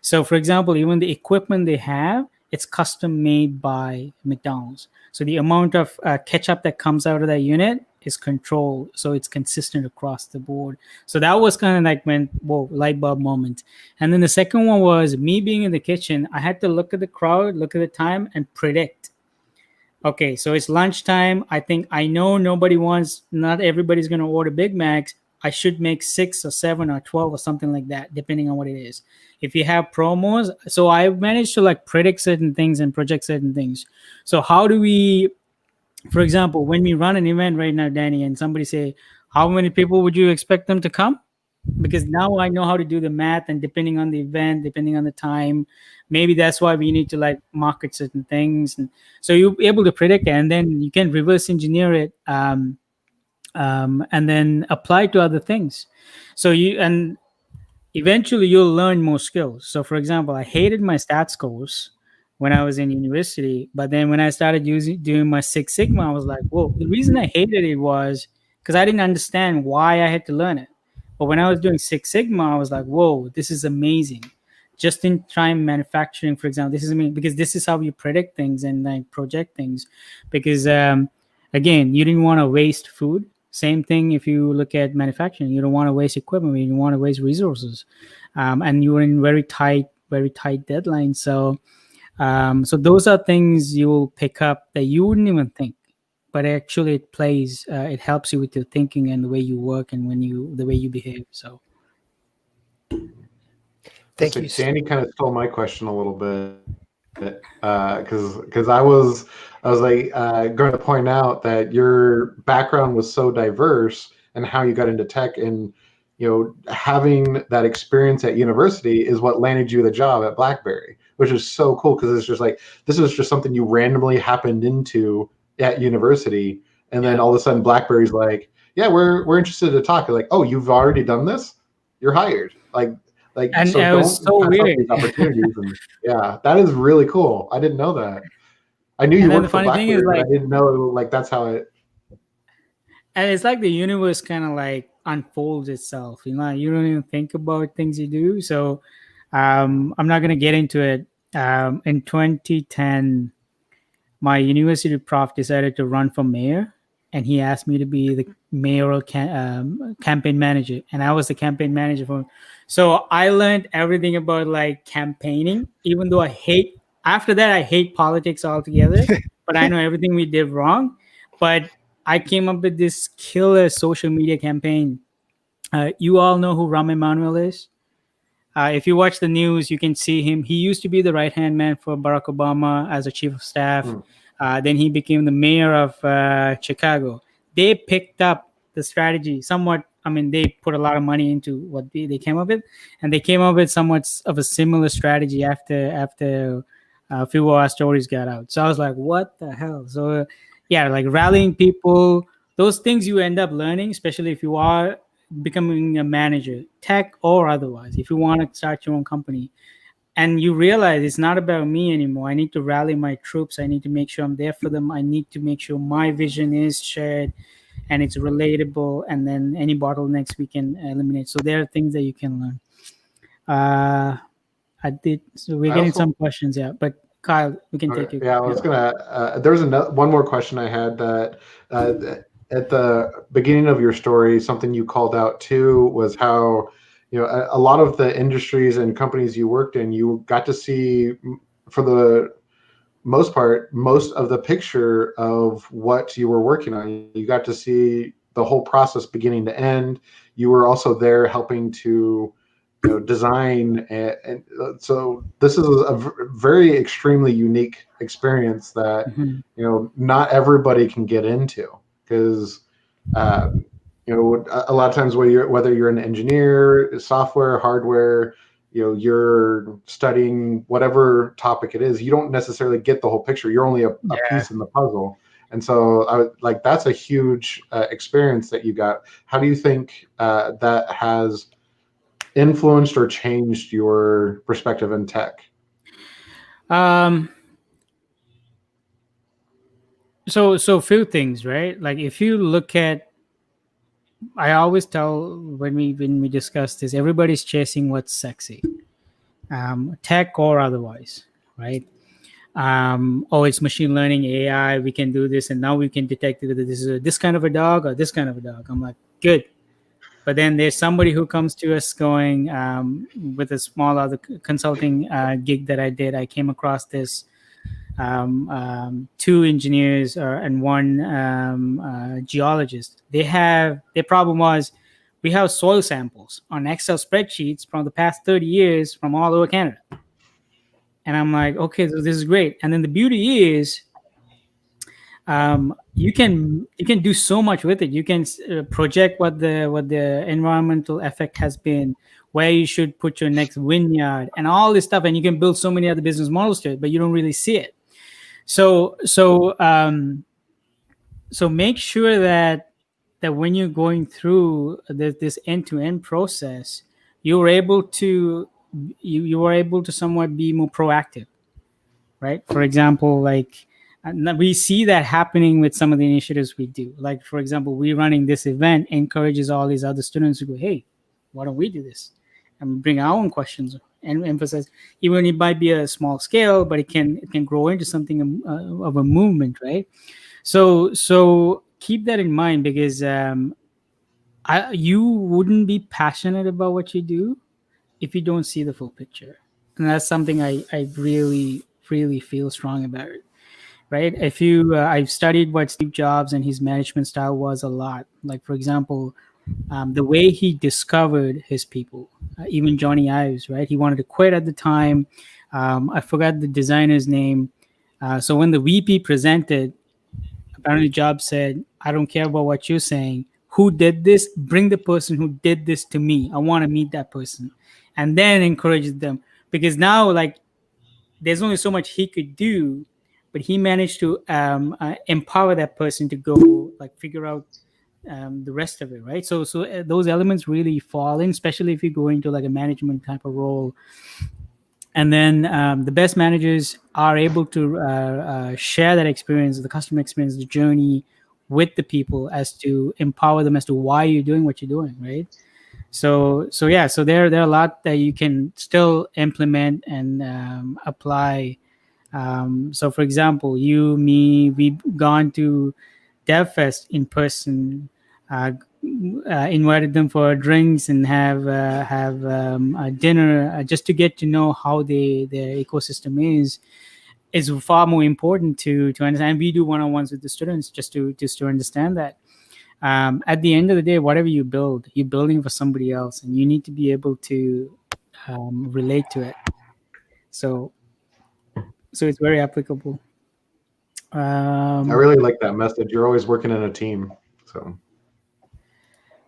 So for example, even the equipment they have, it's custom made by McDonald's. So the amount of ketchup that comes out of that unit is controlled, so it's consistent across the board. So that was kind of like when, whoa, light bulb moment. And then the second one was me being in the kitchen. I had to look at the crowd, look at the time, and predict. Okay, so it's lunchtime. I think I know not everybody's going to order Big Macs. I should make 6 or 7 or 12 or something like that, depending on what it is. If you have promos, so I managed to like predict certain things and project certain things. So how do we, for example, when we run an event right now, Danny, and somebody say, how many people would you expect them to come? Because now I know how to do the math, and depending on the event, depending on the time, maybe that's why we need to like market certain things. And so you're able to predict it, and then you can reverse engineer it, and then apply to other things. So eventually you'll learn more skills. So for example, I hated my stats course when I was in university, but then when I started doing my Six Sigma, I was like, whoa, the reason I hated it was because I didn't understand why I had to learn it. But when I was doing Six Sigma, I was like, whoa, this is amazing. Just in time manufacturing, for example, this is amazing because this is how you predict things and like project things. Because again, you didn't want to waste food. Same thing if you look at manufacturing, you don't want to waste equipment, you don't want to waste resources, and you're in very tight deadlines. So those are things you will pick up that you wouldn't even think, but actually it helps you with your thinking and the way you work and the way you behave. So Thank so you. Danny kind of stole my question a little bit because I was like going to point out that your background was so diverse and how you got into tech, and having that experience at university is what landed you the job at Blackberry, which is so cool because it's just like this was just something you randomly happened into at university, and then all of a sudden Blackberry's like, yeah, we're interested to talk. Like, oh, you've already done this, you're hired. and So it was don't so pass up weird. these opportunities. And yeah, that is really cool. I didn't know that. I knew you And then the worked for funny thing is, Blackberry, but I like, didn't know like that's how it. and it's like the universe kind of like unfolds itself. You don't even think about things you do. So I'm not gonna get into it. In 2010, my university prof decided to run for mayor, and he asked me to be the mayoral campaign manager, and I was the campaign manager for him. So I learned everything about like campaigning, even though after that I hate politics altogether, but I know everything we did wrong. But I came up with this killer social media campaign. You all know who Rahm Emanuel is. If you watch the news, you can see him. He used to be the right hand man for Barack Obama as a chief of staff. Then he became the mayor of Chicago. They picked up the strategy somewhat. I mean, they put a lot of money into what they came up with, and they came up with somewhat of a similar strategy after a few of our stories got out. So I was like, what the hell? So yeah, like rallying people, those things you end up learning, especially if you are becoming a manager, tech or otherwise, if you want to start your own company, and you realize it's not about me anymore. I need to rally my troops. I need to make sure I'm there for them. I need to make sure my vision is shared and it's relatable, and then any bottlenecks we can eliminate. So there are things that you can learn. I did. So we're I getting also some questions, yeah. But Kyle, we can take Okay. you. Yeah, I was gonna. There's one more question I had that at the beginning of your story, something you called out too was how a lot of the industries and companies you worked in, you got to see for the most part most of the picture of what you were working on. You got to see the whole process beginning to end. You were also there helping to design, and so this is a very extremely unique experience that Mhm. not everybody can get into, because a lot of times whether you're an engineer, software, hardware, you're studying whatever topic it is, you don't necessarily get the whole picture. You're only a Yeah. piece in the puzzle. And so that's a huge experience that you got. How do you think that has influenced or changed your perspective in tech? Um. So few things, right? Like if you look at, I always tell when we discuss this, everybody's chasing what's sexy, tech or otherwise, right? Oh, it's machine learning, AI. We can do this, and now we can detect whether this is this kind of a dog or this kind of a dog. I'm like, good. But then there's somebody who comes to us going with a small other consulting gig that I did. I came across this two engineers and one geologist. Their problem was we have soil samples on Excel spreadsheets from the past 30 years from all over Canada. And I'm like, okay, so this is great. And then the beauty is you can do so much with it. You can project what the environmental effect has been, where you should put your next vineyard, and all this stuff. And you can build so many other business models to it, but you don't really see it. So make sure that when you're going through this end-to-end process, you're able to you are able to somewhat be more proactive, right? For example, like we see that happening with some of the initiatives we do. Like for example, we running this event encourages all these other students to go, hey, why don't we do this and bring our own questions and emphasize, even it might be a small scale, but it can grow into something of a movement, right? So keep that in mind, because you wouldn't be passionate about what you do if you don't see the full picture, and that's something I really really feel strong about, right? If you I've studied what Steve Jobs and his management style was a lot. Like for example, the way he discovered his people, even Johnny Ives, right? He wanted to quit at the time. I forgot the designer's name. So when the VP presented, apparently Jobs said, I don't care about what you're saying. Who did this? Bring the person who did this to me. I want to meet that person. And then encouraged them. Because now, like, there's only so much he could do, but he managed to empower that person to go, like, figure out the rest of it, right? So those elements really fall in, especially if you go into like a management type of role. And then the best managers are able to share that experience, the customer experience, the journey with the people, as to empower them as to why you're doing what you're doing, right? So yeah, so there are a lot that you can still implement and apply. So for example, you, me, we've gone to DevFest in person, invited them for drinks and have a dinner, just to get to know how their ecosystem is far more important to understand. We do one-on-ones with the students just to understand that. At the end of the day, whatever you build, you're building for somebody else, and you need to be able to relate to it. So it's very applicable. I Um, really like that message. You're always working in a team.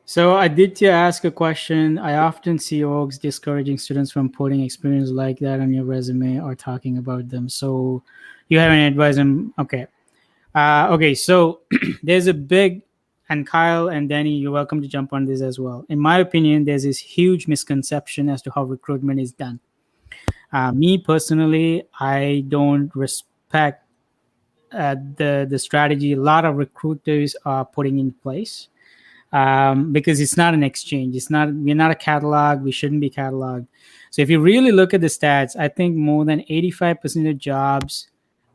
So I did ask a question. I often see orgs discouraging students from putting experience like that on your resume or talking about them. So you have any advice on? Okay. Okay. So there's a big, and Kyle and Danny, you're welcome to jump on this as well. In my opinion, there's this huge misconception as to how recruitment is done. Me personally, I don't respect the strategy a lot of recruiters are putting in place. because it's not an exchange. We're not a catalog. We shouldn't be cataloged. So if you really look at the stats, I think more than 85% of jobs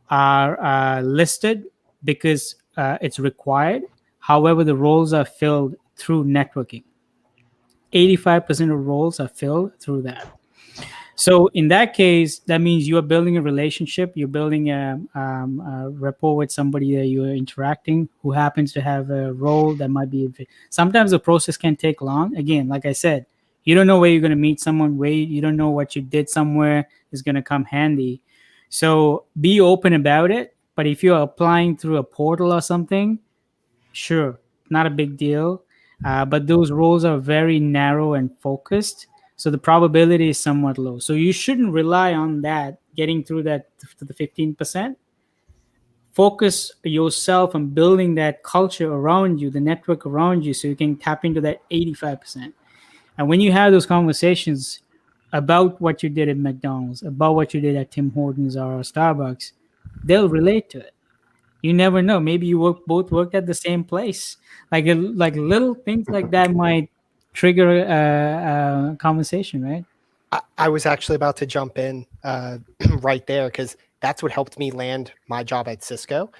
are listed because it's required. However, the roles are filled through networking. 85% of roles are filled through that. So in that case, that means you are building a relationship. You're building a rapport with somebody that you are interacting who happens to have a role that might be. Sometimes the process can take long. Again, like I said, you don't know where you're going to meet someone. You don't know what you did somewhere is going to come handy. So be open about it. But if you're applying through a portal or something, sure, not a big deal. But those roles are very narrow and focused. So the probability is somewhat low. So you shouldn't rely on that, getting through that to the 15%. Focus yourself on building that culture around you, the network around you, so you can tap into that 85%. And when you have those conversations about what you did at McDonald's, about what you did at Tim Hortons or Starbucks, they'll relate to it. You never know. Maybe you both worked at the same place. Like little things like that might trigger a conversation, right? I was actually about to jump in right there because that's what helped me land my job at Cisco.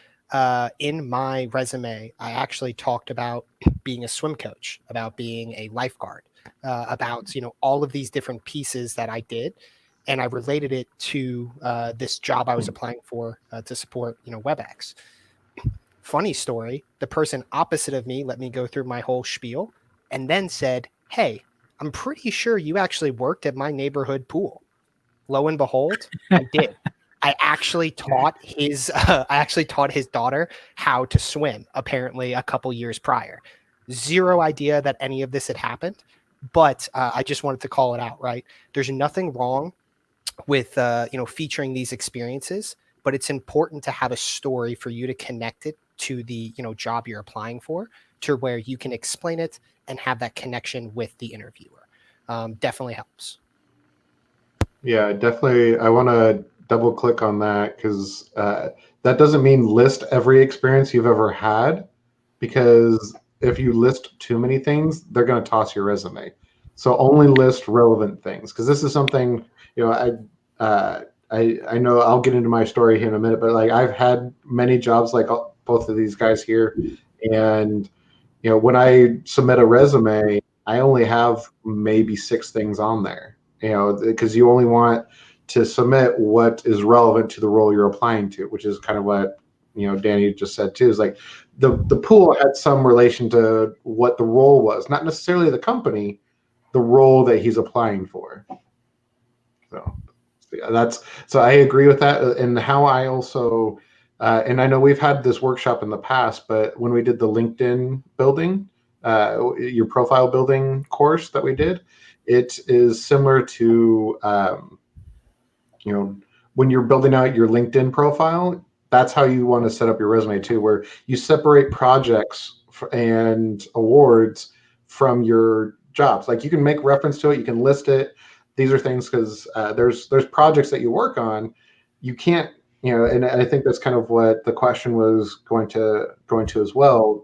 In my resume, I actually talked about being a swim coach, about being a lifeguard, about all of these different pieces that I did, and I related it to this job I was applying for to support WebEx. Funny story: the person opposite of me let me go through my whole spiel, and then said, "Hey, I'm pretty sure you actually worked at my neighborhood pool." Lo and behold, I did. I actually taught his daughter how to swim, apparently a couple years prior. Zero idea that any of this had happened, but I just wanted to call it out, right? There's nothing wrong with featuring these experiences, but it's important to have a story for you to connect it to the job you're applying for, to where you can explain it and have that connection with the interviewer. Definitely helps. Yeah, definitely. I want to double click on that because that doesn't mean list every experience you've ever had, because if you list too many things, they're going to toss your resume. So only list relevant things, because this is something I know I'll get into my story here in a minute, but like I've had many jobs like both of these guys here, and when I submit a resume, I only have maybe 6 things on there, because you only want to submit what is relevant to the role you're applying to, which is kind of what Danny just said too. Is like the pool had some relation to what the role was, not necessarily the company, the role that he's applying for. So I agree with that, and how I also. And I know we've had this workshop in the past, but when we did the LinkedIn building, your profile building course that we did, it is similar to, when you're building out your LinkedIn profile, that's how you want to set up your resume too, where you separate projects and awards from your jobs. Like you can make reference to it, you can list it. These are things because there's projects that you work on. You can't, and I think that's kind of what the question was going to as well.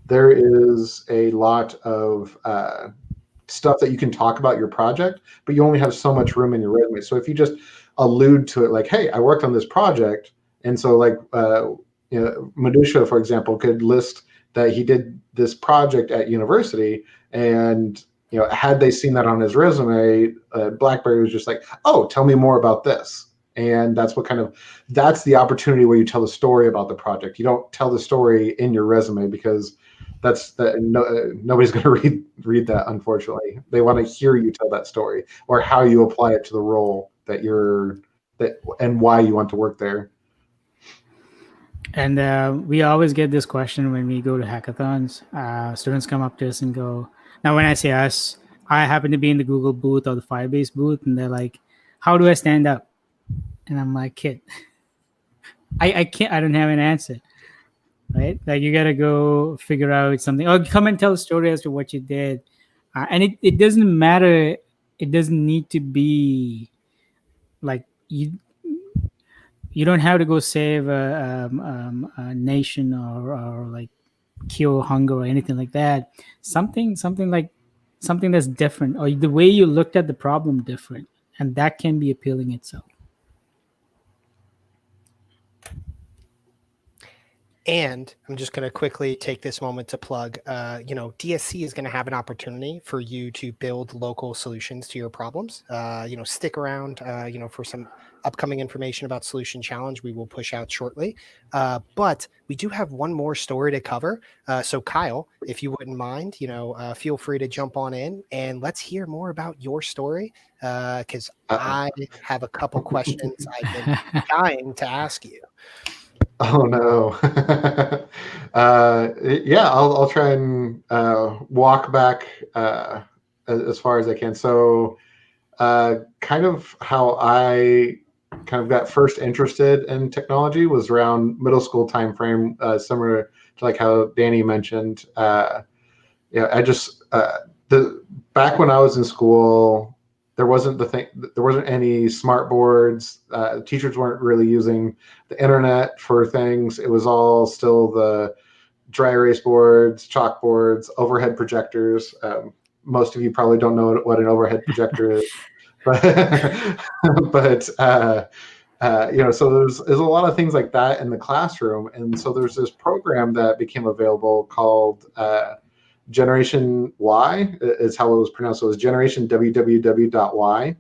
There is a lot of stuff that you can talk about your project, but you only have so much room in your resume. So if you just allude to it, like, "Hey, I worked on this project," and so like Madhusha, for example, could list that he did this project at university, and had they seen that on his resume, Blackberry was just like, "Oh, tell me more about this." And that's the opportunity where you tell the story about the project. You don't tell the story in your resume, because nobody's going to read that, unfortunately. They want to hear you tell that story, or how you apply it to the role and why you want to work there. And we always get this question when we go to hackathons. Students come up to us and go, now when I say us, I happen to be in the Google booth or the Firebase booth, and they're like, "How do I stand up?" And I'm like, "Kid, I can't, I don't have an answer." Right? Like you got to go figure out something, or come and tell a story as to what you did. And it doesn't matter. It doesn't need to be like you don't have to go save a nation or like cure hunger or anything like that. Something that's different, or the way you looked at the problem different, and that can be appealing itself. And I'm just going to quickly take this moment to plug, DSC is going to have an opportunity for you to build local solutions to your problems. Stick around, for some upcoming information about Solution Challenge we will push out shortly. But we do have one more story to cover. So Kyle, if you wouldn't mind, feel free to jump on in and let's hear more about your story, because I have a couple questions I've been dying to ask you. Oh no. Yeah, I'll try and walk back as far as I can. So kind of how I kind of got first interested in technology was around middle school time frame, similar to like how Danny mentioned. I just back when I was in school, there wasn't any smart boards. Teachers weren't really using the internet for things. It was all still the dry erase boards, chalkboards, overhead projectors. Most of you probably don't know what an overhead projector is, but so there's a lot of things like that in the classroom, and so there's this program that became available called Generation Y is how it was pronounced. So it was Generation www.y.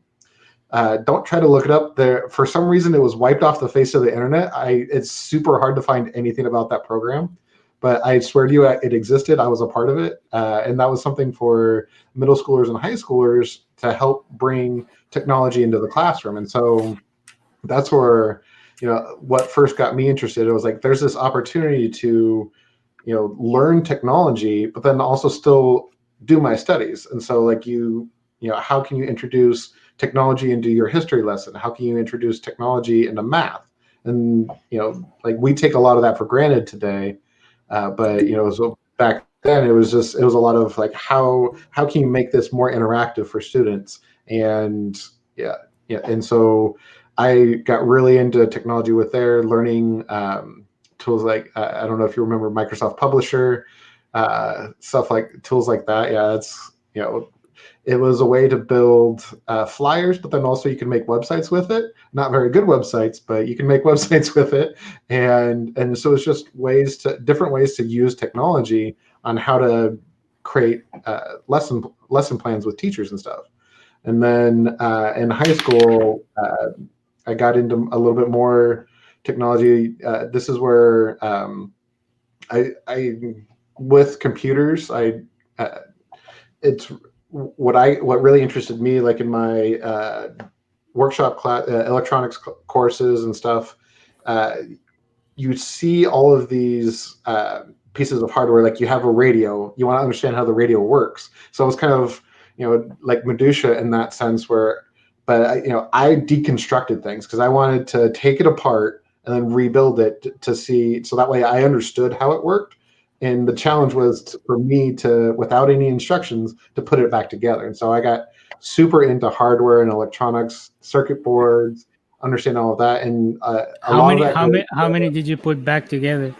Don't try to look it up. There, for some reason, it was wiped off the face of the internet. It's super hard to find anything about that program, but I swear to you, it existed. I was a part of it, and that was something for middle schoolers and high schoolers to help bring technology into the classroom. And so that's where, what first got me interested. It was like there's this opportunity to learn technology, but then also still do my studies. And so like how can you introduce technology into your history lesson? How can you introduce technology into math? And, like we take a lot of that for granted today. But, so back then it was a lot of like, how can you make this more interactive for students? And and so I got really into technology with their learning, tools like I don't know if you remember Microsoft Publisher, stuff like tools like that. Yeah, it's it was a way to build flyers, but then also you can make websites with it. Not very good websites, but you can make websites with it. And so it's just different ways to use technology on how to create lesson plans with teachers and stuff. And then in high school, I got into a little bit more technology. This is where I with computers, it's what really interested me, like in my workshop class, electronics courses and stuff. You see all of these pieces of hardware, like you have a radio. You want to understand how the radio works. So it's kind of like minutia in that sense, but I deconstructed things because I wanted to take it apart and then rebuild it to see, so that way I understood how it worked. And the challenge was for me to, without any instructions, to put it back together. And so I got super into hardware and electronics, circuit boards, understand all of that. And how many did you put back together?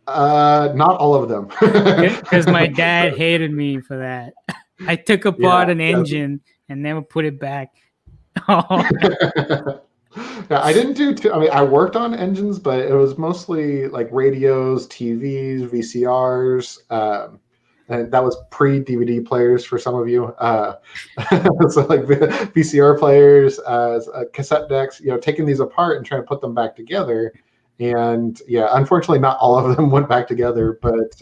Not all of them. Because my dad hated me for that. I took apart an engine and never put it back. Yeah, I didn't do too. I mean, I worked on engines, but it was mostly like radios, TVs, VCRs, and that was pre-DVD players for some of you. So like VCR players, cassette decks. Taking these apart and trying to put them back together. And yeah, unfortunately, not all of them went back together, but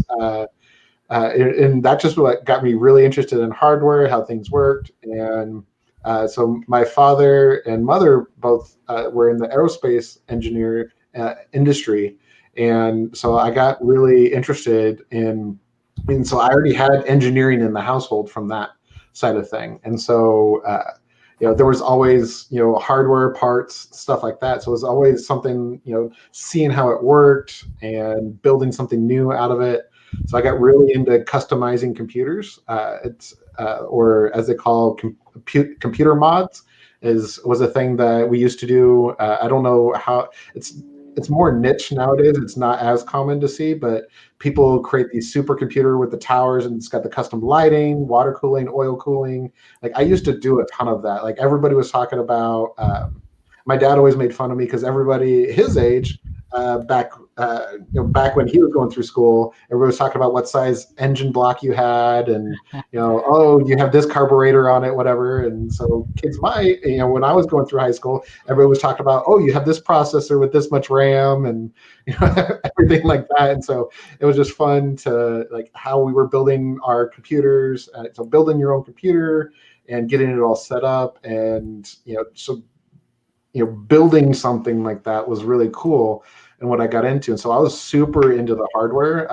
and that just what got me really interested in hardware, how things worked. And so my father and mother both were in the aerospace engineer industry. And so I got really interested and so I already had engineering in the household from that side of thing. And so, there was always, hardware parts, stuff like that. So it was always something, seeing how it worked and building something new out of it. So I got really into customizing computers. Or as they call computer mods was a thing that we used to do. I don't know how it's more niche nowadays. It's not as common to see, but people create these supercomputer with the towers, and it's got the custom lighting, water cooling, oil cooling. Like I used to do a ton of that. Like everybody was talking about. My dad always made fun of me because everybody his age back when he was going through school, everybody was talking about what size engine block you had, and oh, you have this carburetor on it, whatever. And so kids when I was going through high school, everybody was talking about, oh, you have this processor with this much RAM, and everything like that. And so it was just fun to like how we were building our computers. So building your own computer and getting it all set up, and building something like that was really cool and what I got into. And so I was super into the hardware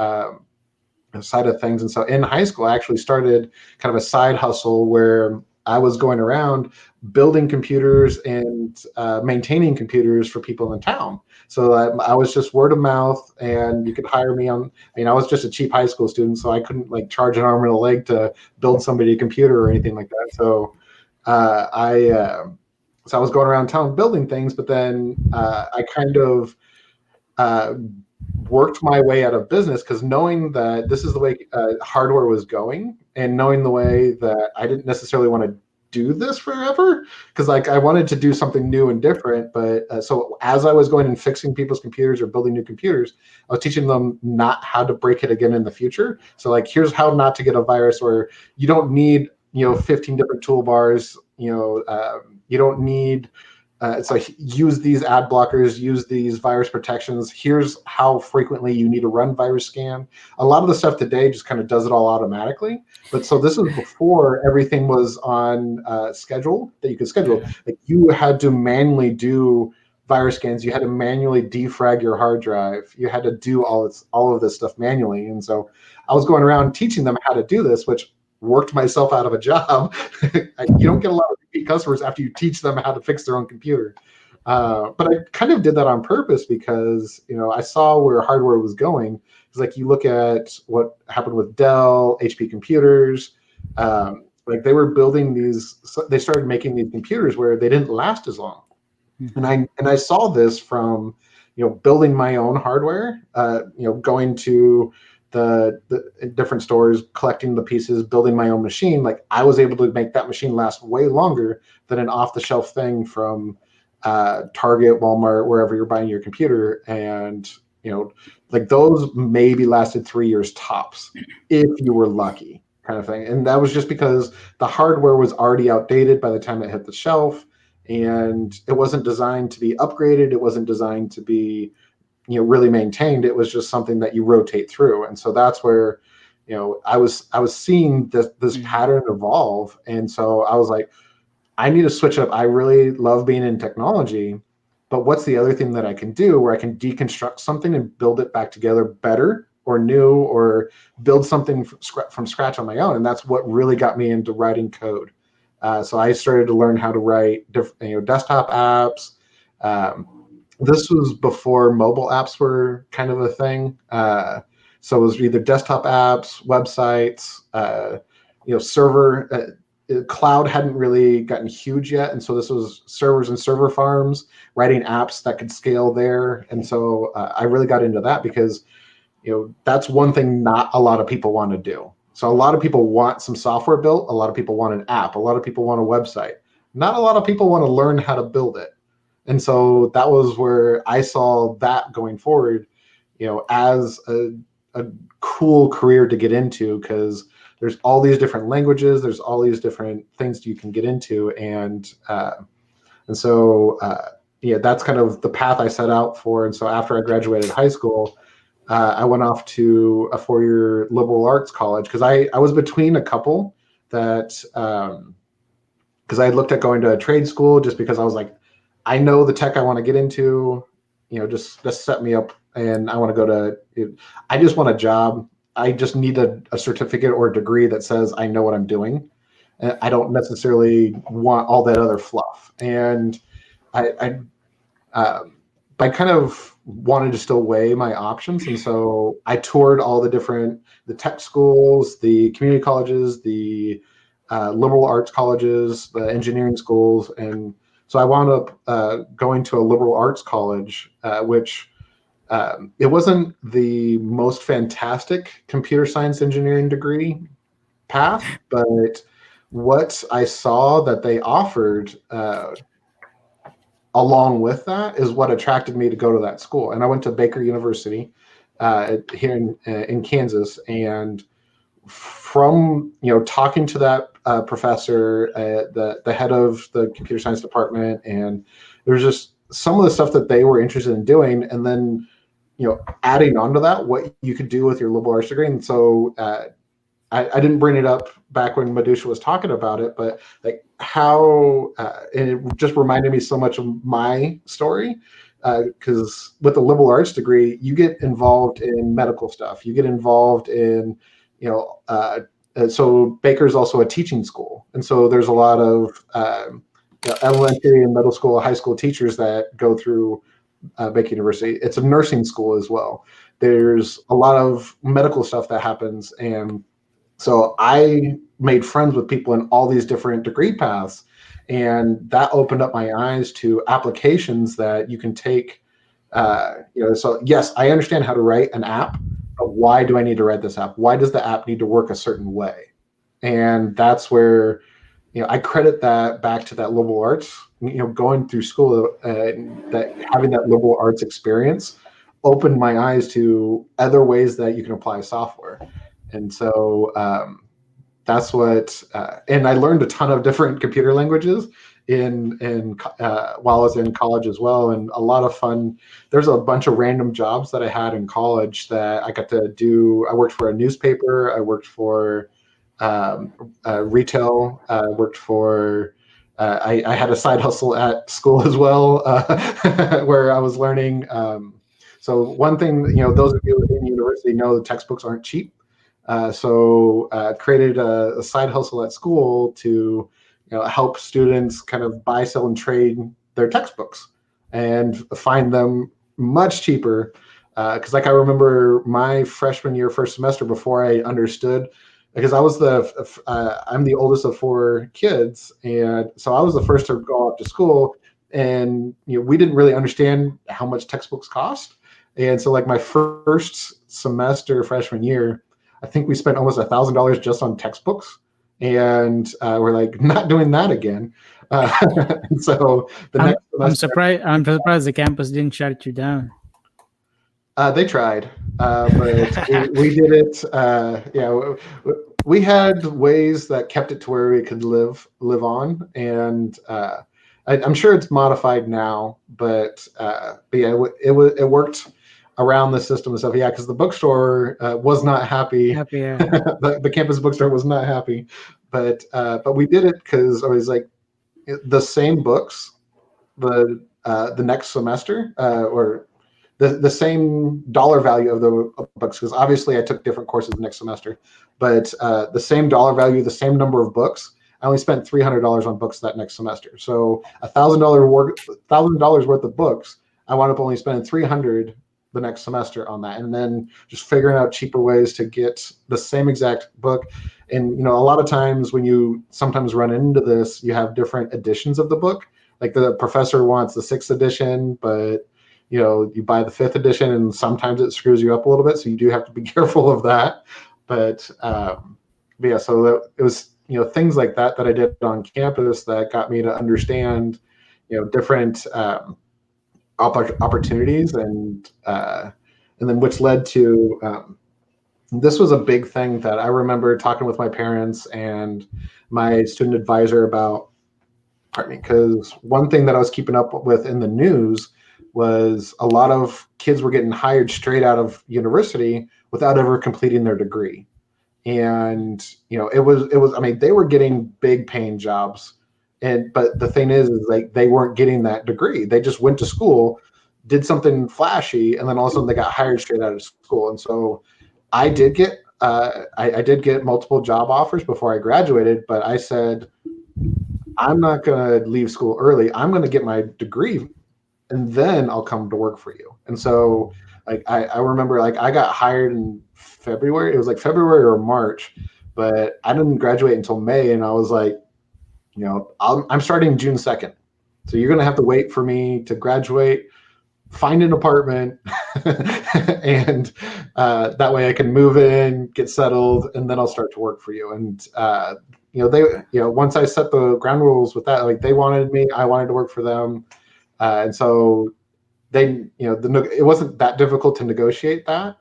side of things. And so in high school, I actually started kind of a side hustle where I was going around building computers and maintaining computers for people in town. So I was just word of mouth, and you could hire me on. I was just a cheap high school student, so I couldn't like charge an arm and a leg to build somebody a computer or anything like that. So so I was going around town building things, but then I kind of worked my way out of business because knowing that this is the way hardware was going, and knowing the way that I didn't necessarily want to do this forever, because like I wanted to do something new and different. But so as I was going and fixing people's computers or building new computers, I was teaching them not how to break it again in the future. So like, here's how not to get a virus, or you don't need 15 different toolbars. You don't need it's like use these ad blockers, use these virus protections. Here's how frequently you need to run virus scan. A lot of the stuff today just kind of does it all automatically. But so this was before everything was on schedule that you could schedule. Like you had to manually do virus scans. You had to manually defrag your hard drive. You had to do all of this stuff manually. And so I was going around teaching them how to do this, which worked myself out of a job. You don't get a lot of repeat customers after you teach them how to fix their own computer. But I kind of did that on purpose because, I saw where hardware was going. It's like you look at what happened with Dell, HP computers. Like they were building they started making these computers where they didn't last as long. And I saw this from, building my own hardware, going to the different stores, collecting the pieces, building my own machine. Like I was able to make that machine last way longer than an off-the-shelf thing from Target, Walmart, wherever you're buying your computer. And like those maybe lasted 3 years tops if you were lucky, kind of thing. And that was just because the hardware was already outdated by the time it hit the shelf, and it wasn't designed to be upgraded. It wasn't designed to be really maintained. It was just something that you rotate through. And so that's where I was seeing this pattern evolve. And so I was like, I need to switch up. I really love being in technology, but what's the other thing that I can do where I can deconstruct something and build it back together better or new, or build something from scratch on my own? And that's what really got me into writing code. So I started to learn how to write desktop apps. This was before mobile apps were kind of a thing. So it was either desktop apps, websites, server. Cloud hadn't really gotten huge yet. And so this was servers and server farms, writing apps that could scale there. And so I really got into that because, that's one thing not a lot of people want to do. So a lot of people want some software built. A lot of people want an app. A lot of people want a website. Not a lot of people want to learn how to build it. And so that was where I saw that going forward, as a cool career to get into, because there's all these different languages, there's all these different things you can get into, and so that's kind of the path I set out for. And so after I graduated high school, I went off to a 4-year liberal arts college because I was between a couple that because I looked at going to a trade school just because I was like, I know the tech I want to get into, just set me up, and I want to go to, I just want a job. I just need a certificate or a degree that says I know what I'm doing. And I don't necessarily want all that other fluff. And I kind of wanted to still weigh my options. And so I toured all the tech schools, the community colleges, the liberal arts colleges, the engineering schools. And so I wound up going to a liberal arts college, which it wasn't the most fantastic computer science engineering degree path, but what I saw that they offered along with that is what attracted me to go to that school. And I went to Baker University here in Kansas, and from talking to that professor, the head of the computer science department, and there's just some of the stuff that they were interested in doing, and then adding on to that what you could do with your liberal arts degree. And so I didn't bring it up back when Madhusha was talking about it, but like how, and it just reminded me so much of my story, because with a liberal arts degree, you get involved in medical stuff. You get involved in, so Baker's also a teaching school. And so there's a lot of elementary and middle school, high school teachers that go through Baker University. It's a nursing school as well. There's a lot of medical stuff that happens, and so I made friends with people in all these different degree paths, and that opened up my eyes to applications that you can take. So yes, I understand how to write an app, but why do I need to write this app? Why does the app need to work a certain way? And that's where, I credit that back to that liberal arts. Going through school, that having that liberal arts experience opened my eyes to other ways that you can apply software. And so that's what, and I learned a ton of different computer languages while I was in college as well, and a lot of fun. There's a bunch of random jobs that I had in college that I got to do. I worked for a newspaper. I worked for retail. I worked for. I had a side hustle at school as well, where I was learning. So one thing, those of you in university know the textbooks aren't cheap. So created a side hustle at school to help students kind of buy, sell, and trade their textbooks and find them much cheaper. Because like I remember my freshman year, first semester, before I understood, because I was I'm the oldest of 4 kids, and so I was the first to go off to school, and we didn't really understand how much textbooks cost. And so like my first semester freshman year, I think we spent almost $1,000 just on textbooks, and we're like, not doing that again. And so next semester, I'm surprised the campus didn't shut you down. They tried, but we did it. We had ways that kept it to where we could live on, and I'm sure it's modified now. But yeah, it worked around the system and stuff. Yeah, because the bookstore was not happy. Yeah. the campus bookstore was not happy, but we did it because I was like, the same books, the next semester, or the same dollar value of the books, because obviously I took different courses next semester, but the same dollar value, the same number of books. I only spent $300 on books that next semester. So $1,000 worth of books, I wound up only spending $300 the next semester on that, and then just figuring out cheaper ways to get the same exact book. And a lot of times when you sometimes run into this, you have different editions of the book. Like the professor wants the 6th edition, but you buy the 5th edition, and sometimes it screws you up a little bit. So you do have to be careful of that. But yeah, so it was things like that I did on campus that got me to understand different opportunities, and then which led to this was a big thing that I remember talking with my parents and my student advisor about. Because one thing that I was keeping up with in the news was a lot of kids were getting hired straight out of university without ever completing their degree. And it was I mean, they were getting big paying jobs, but the thing is like they weren't getting that degree. They just went to school, did something flashy, and then all of a sudden they got hired straight out of school. And so I did get I did get multiple job offers before I graduated, but I said, I'm not going to leave school early. I'm going to get my degree, and then I'll come to work for you. And so like I remember like I got hired in February. It was like February or March, but I didn't graduate until May. And I was like, I'm starting June 2nd. So you're going to have to wait for me to graduate find an apartment, and that way I can move in, get settled, and then I'll start to work for you. And once I set the ground rules with that, like they wanted me, I wanted to work for them, and so it wasn't that difficult to negotiate that.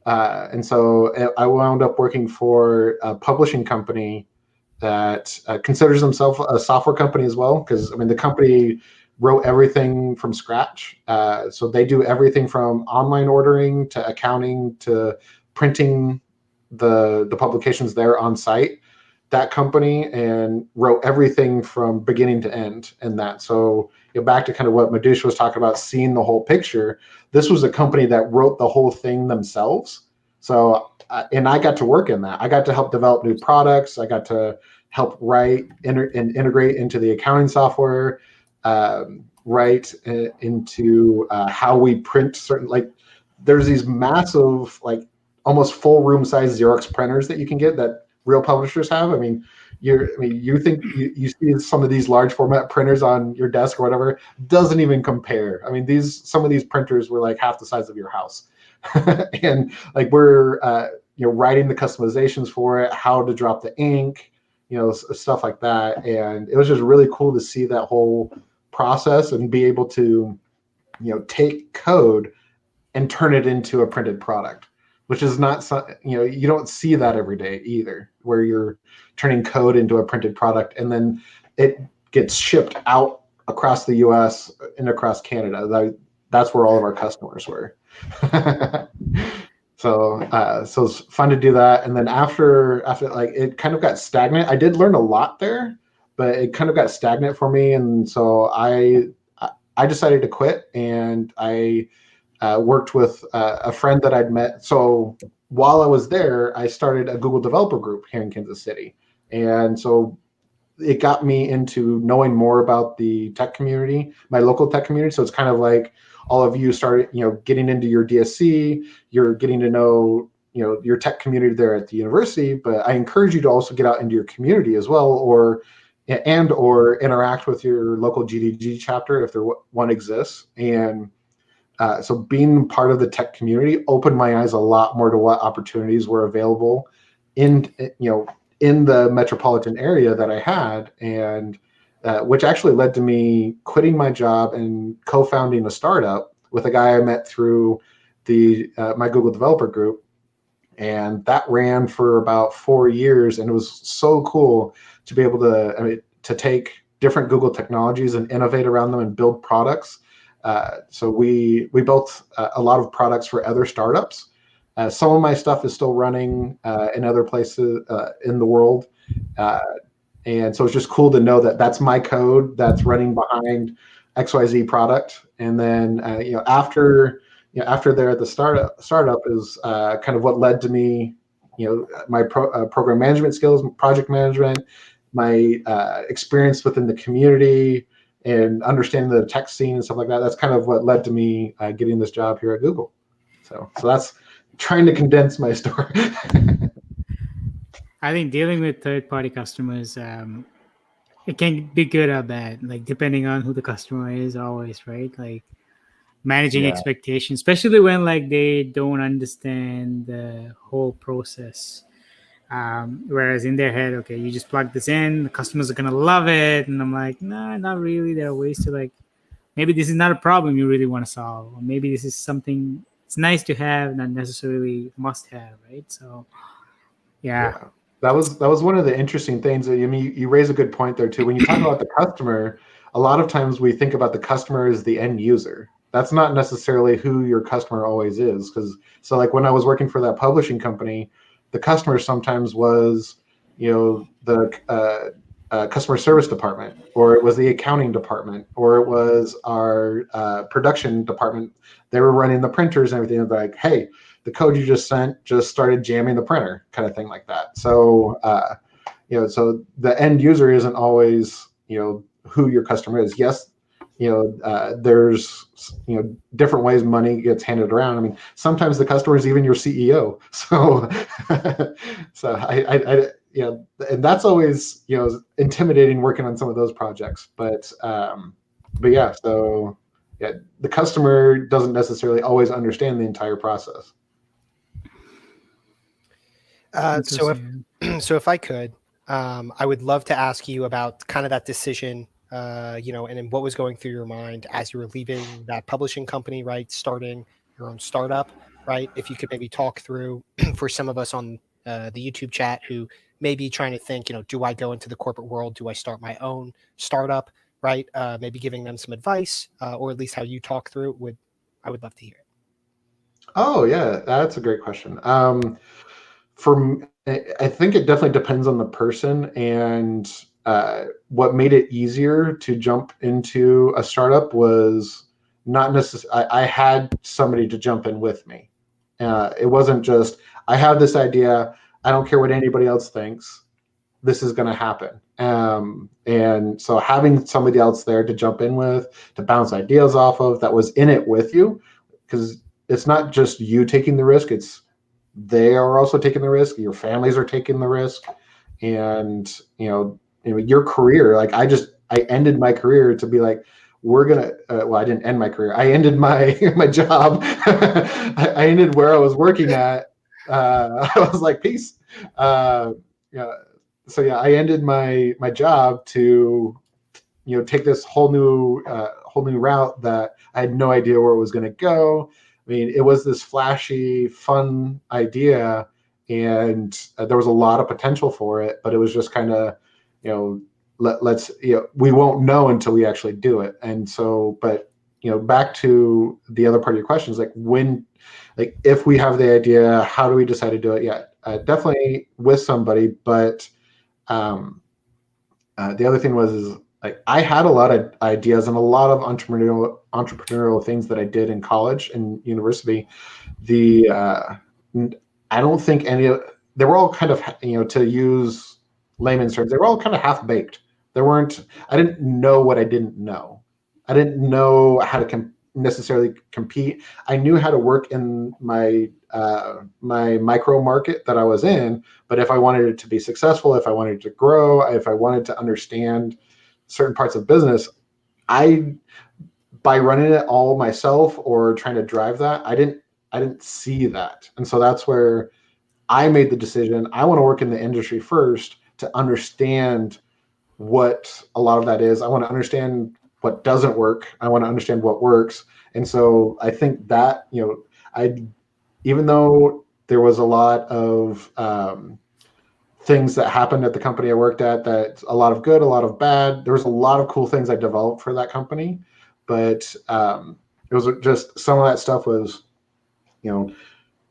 And so I wound up working for a publishing company that considers themselves a software company as well, because I mean the company wrote everything from scratch. So they do everything from online ordering to accounting to printing the publications there on site. That company and wrote everything from beginning to end in that. So back to kind of what Madhush was talking about, seeing the whole picture. This was a company that wrote the whole thing themselves. So and I got to work in that. I got to help develop new products. I got to help write and integrate into the accounting software, write into how we print certain, like there's these massive, like almost full room size Xerox printers that you can get that real publishers have. I mean, you think you see some of these large format printers on your desk or whatever, doesn't even compare. I mean, some of these printers were like half the size of your house. And like we're writing the customizations for it, how to drop the ink, stuff like that. And it was just really cool to see that whole process and be able to take code and turn it into a printed product, which is not, you don't see that every day either, where you're turning code into a printed product and then it gets shipped out across the US and across Canada. That's where all of our customers were. So it's fun to do that. And then after like it kind of got stagnant. I did learn a lot there, but it kind of got stagnant for me. And so I decided to quit, and I worked with a friend that I'd met. So while I was there, I started a Google developer group here in Kansas City. And so it got me into knowing more about the tech community, my local tech community. So it's kind of like all of you started, getting into your DSC, you're getting to know, your tech community there at the university, but I encourage you to also get out into your community as well, or interact with your local GDG chapter if one exists. And so being part of the tech community opened my eyes a lot more to what opportunities were available in the metropolitan area that I had, and which actually led to me quitting my job and co-founding a startup with a guy I met through my Google developer group. And that ran for about 4 years, and it was so cool to be able to take different Google technologies and innovate around them and build products. So we built a lot of products for other startups. Some of my stuff is still running in other places in the world. And so it's just cool to know that that's my code that's running behind XYZ product. And then, after there at the startup is kind of what led to me, my program management skills, project management, my experience within the community, and understanding the tech scene and stuff like that. That's kind of what led to me getting this job here at Google. So that's trying to condense my story. I think dealing with third-party customers, it can be good or bad, like depending on who the customer is always, right? Like managing expectations, especially when like they don't understand the whole process. Whereas in their head, okay, you just plug this in, the customers are gonna love it, and I'm like, no, not really. There are ways to like, maybe this is not a problem you really want to solve, or maybe this is something it's nice to have, not necessarily must have, right? So, yeah. That was one of the interesting things. I mean, you raise a good point there too. When you talk about the customer, a lot of times we think about the customer as the end user. That's not necessarily who your customer always is. So like when I was working for that publishing company, the customer sometimes was, the customer service department, or it was the accounting department, or it was our production department. They were running the printers and everything. Like, hey, the code you just sent just started jamming the printer, kind of thing like that. So, so the end user isn't always, who your customer is. Yes, there's, different ways money gets handed around. I mean, sometimes the customer is even your CEO. So, so I and that's always, intimidating working on some of those projects. But yeah, so yeah, the customer doesn't necessarily always understand the entire process. So if I could, I would love to ask you about kind of that decision, and then what was going through your mind as you were leaving that publishing company, right? Starting your own startup, right? If you could maybe talk through for some of us on the YouTube chat who may be trying to think, do I go into the corporate world? Do I start my own startup, right? Maybe giving them some advice, or at least how you talk through it I would love to hear it. Oh yeah, that's a great question. I think it definitely depends on the person, and what made it easier to jump into a startup was not necessarily I had somebody to jump in with me. It wasn't just I have this idea. I don't care what anybody else thinks. This is going to happen. And so having somebody else there to jump in with, to bounce ideas off of, that was in it with you, because it's not just you taking the risk, it's they are also taking the risk, your families are taking the risk, and your career. Like I ended my career to be like, we're gonna well, I didn't end my career, I ended my my job. I ended where I was working at. I was like, peace. Yeah, so yeah, I ended my job to take this whole new route that I had no idea where it was going to go. I mean, it was this flashy, fun idea, and there was a lot of potential for it, but it was just kind of, let's we won't know until we actually do it. And so, but back to the other part of your questions, like if we have the idea, how do we decide to do it? Yeah, definitely with somebody, but the other thing is like I had a lot of ideas and a lot of entrepreneurial things that I did in college and university. The I don't think they were all kind of, to use layman's terms, they were all kind of half baked. I didn't know what I didn't know. I didn't know how to necessarily compete. I knew how to work in my my micro market that I was in, but if I wanted it to be successful, if I wanted to grow, if I wanted to understand certain parts of business, I by running it all myself or trying to drive that, I didn't see that. And so that's where I made the decision. I want to work in the industry first to understand what a lot of that is. I want to understand what doesn't work. I want to understand what works. And so I think that, even though there was a lot of things that happened at the company I worked at, that a lot of good, a lot of bad, there was a lot of cool things I developed for that company. But it was just some of that stuff was,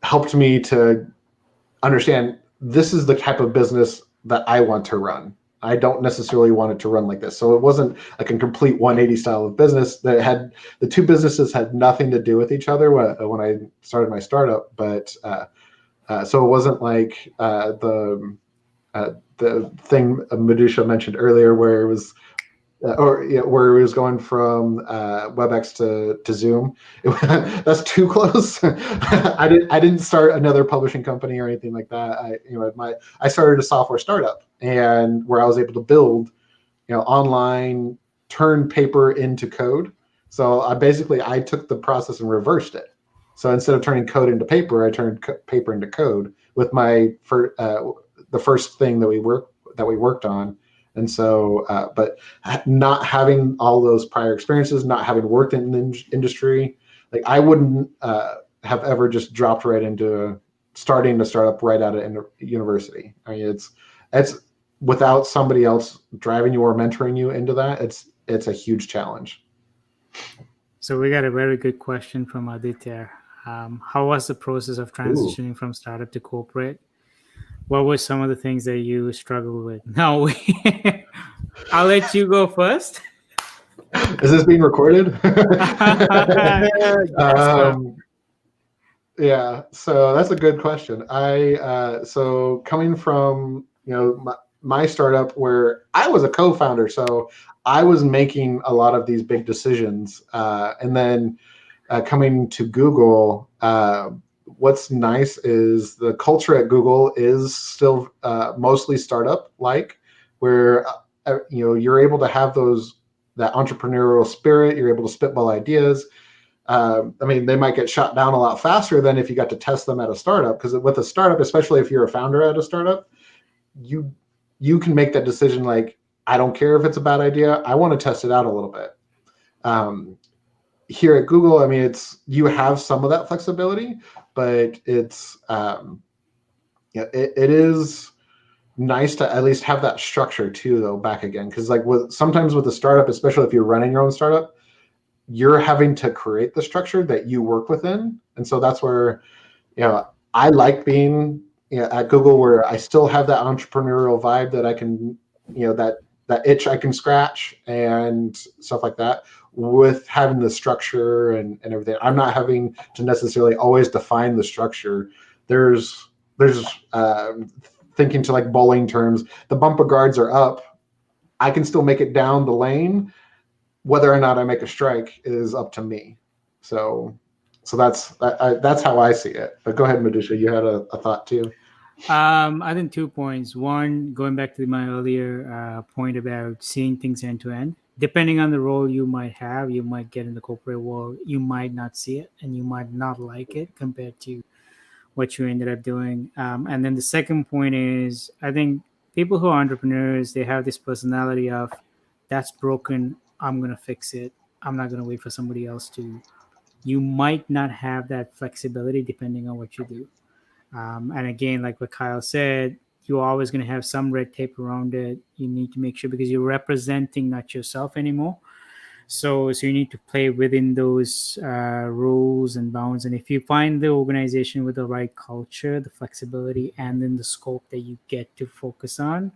helped me to understand this is the type of business that I want to run. I don't necessarily want it to run like this. So it wasn't like a complete 180 style of business. The two businesses had nothing to do with each other when I started my startup. But so it wasn't like the thing Madhusha mentioned earlier, where it was where it was going from WebEx to Zoom. That's too close. I didn't start another publishing company or anything like that. I started a software startup, and where I was able to build, online, turn paper into code. So I took the process and reversed it. So instead of turning code into paper, I turned paper into code with the first thing that we worked on. And so, but not having all those prior experiences, not having worked in the industry, like I wouldn't have ever just dropped right into starting to start up right out of university. I mean, it's without somebody else driving you or mentoring you into that, it's a huge challenge. So we got a very good question from Aditya. How was the process of transitioning from startup to corporate? What were some of the things that you struggled with? No, I'll let you go first. Is this being recorded? Yeah, so that's a good question. So coming from my startup, where I was a co-founder, so I was making a lot of these big decisions, and then coming to Google. What's nice is the culture at Google is still mostly startup like, where you're able to have those that entrepreneurial spirit. You're able to spitball ideas. I mean, they might get shot down a lot faster than if you got to test them at a startup. Because with a startup, especially if you're a founder at a startup, you can make that decision. Like, I don't care if it's a bad idea. I want to test it out a little bit. Here at Google, I mean, you have some of that flexibility, but it's it is nice to at least have that structure too, though, back again. Because like sometimes with a startup, especially if you're running your own startup, you're having to create the structure that you work within. And so that's where, I like being at Google, where I still have that entrepreneurial vibe that I can, that itch I can scratch and stuff like that, with having the structure and everything. I'm not having to necessarily always define the structure. There's thinking to like bowling terms, the bumper guards are up. I can still make it down the lane. Whether or not I make a strike is up to me. So that's how I see it. But go ahead, Madisha. You had a thought too. I think 2 points. One, going back to my earlier point about seeing things end to end. Depending on the role you might have, you might get in the corporate world, you might not see it, and you might not like it compared to what you ended up doing. And then the second point is, I think people who are entrepreneurs, they have this personality of, that's broken, I'm going to fix it. I'm not going to wait for somebody else to. You might not have that flexibility depending on what you do. And again, like what Kyle said, you're always going to have some red tape around it. You need to make sure, because you're representing not yourself anymore. So you need to play within those rules and bounds. And if you find the organization with the right culture, the flexibility, and then the scope that you get to focus on,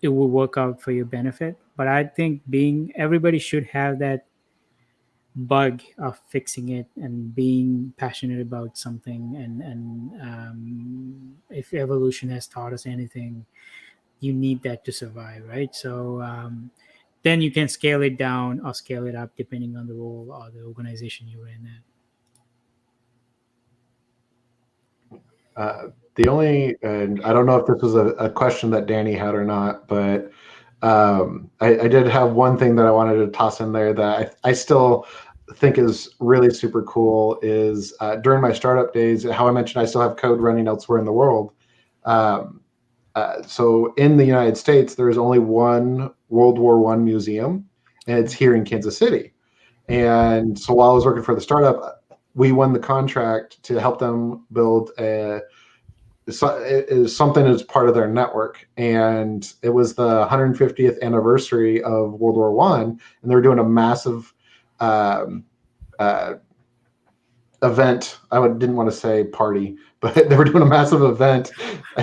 it will work out for your benefit. But I think everybody should have that bug of fixing it and being passionate about something. And if evolution has taught us anything, you need that to survive, right? So then you can scale it down or scale it up depending on the role or the organization you're in. The only, and I don't know if this was a question that Danny had or not, but I did have one thing that I wanted to toss in there that I still think is really super cool is during my startup days, how I mentioned I still have code running elsewhere in the world. So in the United States, there is only one World War I museum, and it's here in Kansas City. And so while I was working for the startup, we won the contract to help them build something as part of their network. And it was the 150th anniversary of World War I, and they were doing a massive event. Didn't want to say party, but they were doing a massive event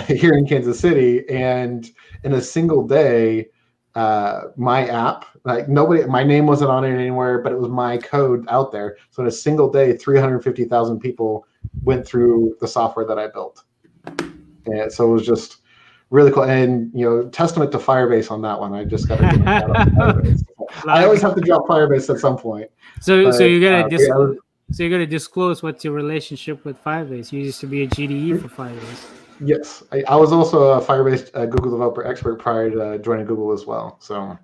here in Kansas City. And in a single day, my app, like my name wasn't on it anywhere, but it was my code out there. So in a single day, 350,000 people went through the software that I built. And so it was just really cool. And, testament to Firebase on that one. I just got to give a shout out to Firebase. I always have to drop Firebase at some point. So you gotta disclose what's your relationship with Firebase. You used to be a GDE for Firebase. Yes, I was also a Firebase Google developer expert prior to joining Google as well. So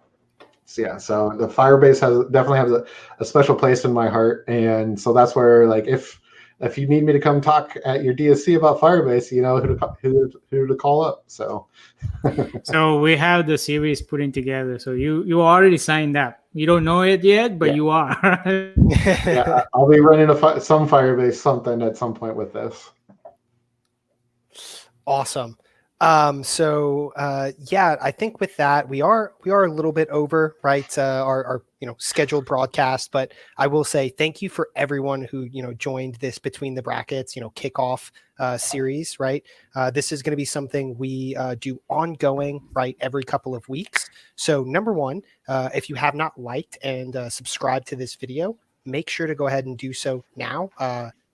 the Firebase definitely has a special place in my heart, and so that's where, like, if you need me to come talk at your DSC about Firebase, you know who to call up. So so we have the series putting together. So you already signed up. You don't know it yet, but you are. Yeah, I'll be running some Firebase something at some point with this. Awesome. I think with that, we are a little bit over, right? Our scheduled broadcast, but I will say thank you for everyone who, joined this Between the Brackets, kickoff series, right? This is going to be something we do ongoing, right? Every couple of weeks. So number one, if you have not liked and subscribed to this video, make sure to go ahead and do so now.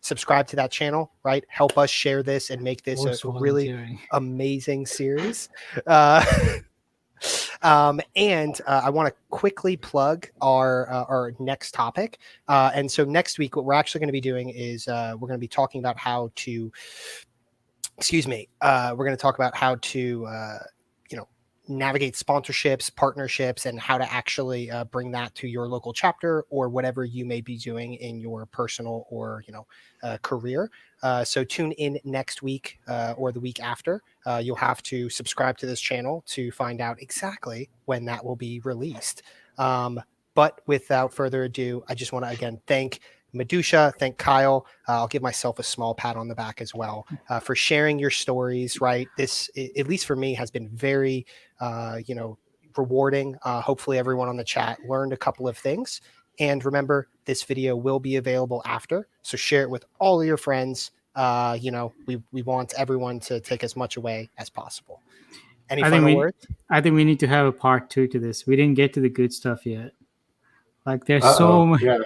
Subscribe to that channel, right? Help us share this and make this a really amazing series. And I want to quickly plug our next topic. And so next week, what we're actually going to be doing is we're going to be talking about how to, we're going to talk about how to, navigate sponsorships, partnerships, and how to actually bring that to your local chapter or whatever you may be doing in your personal or career. So tune in next week or the week after. You'll have to subscribe to this channel to find out exactly when that will be released. But without further ado, I just want to again thank Madhusha, thank Kyle. I'll give myself a small pat on the back as well for sharing your stories. Right, this, at least for me, has been very, rewarding. Hopefully, everyone on the chat learned a couple of things. And remember, this video will be available after, so share it with all of your friends. We want everyone to take as much away as possible. Any final words? I think we need to have a part 2 to this. We didn't get to the good stuff yet. Like there's so much. Yeah.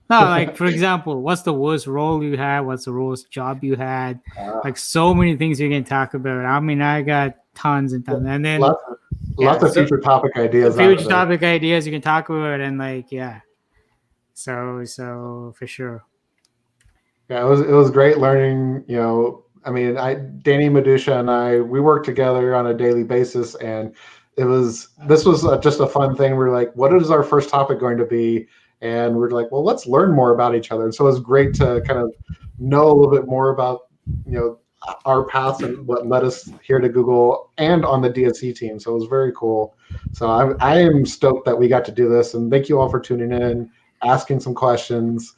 No, like for example, what's the worst role you had? What's the worst job you had? Like so many things we can talk about. I mean, I got tons and tons, and then lots of future topic ideas. Future topic ideas you can talk about, and so for sure. Yeah, it was great learning. I mean, Danny, Madhusha, and we work together on a daily basis, and this was just a fun thing. We're like, what is our first topic going to be? And we're like, well, let's learn more about each other. And so it was great to kind of know a little bit more about, our paths and what led us here to Google and on the DSC team. So it was very cool. So I am stoked that we got to do this. And thank you all for tuning in, asking some questions.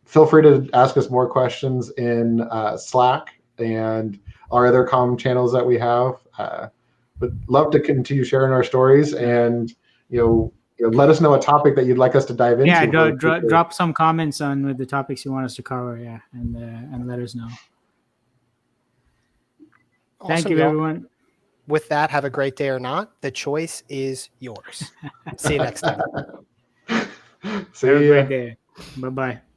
Feel free to ask us more questions in Slack and our other comm channels that we have. But love to continue sharing our stories, and let us know a topic that you'd like us to dive into. Yeah, drop some comments on with the topics you want us to cover. Yeah, and let us know. Awesome, thank you, y'all. everyone. With that, have a great day or not. The choice is yours. See you next time. Have a great day. Bye-bye.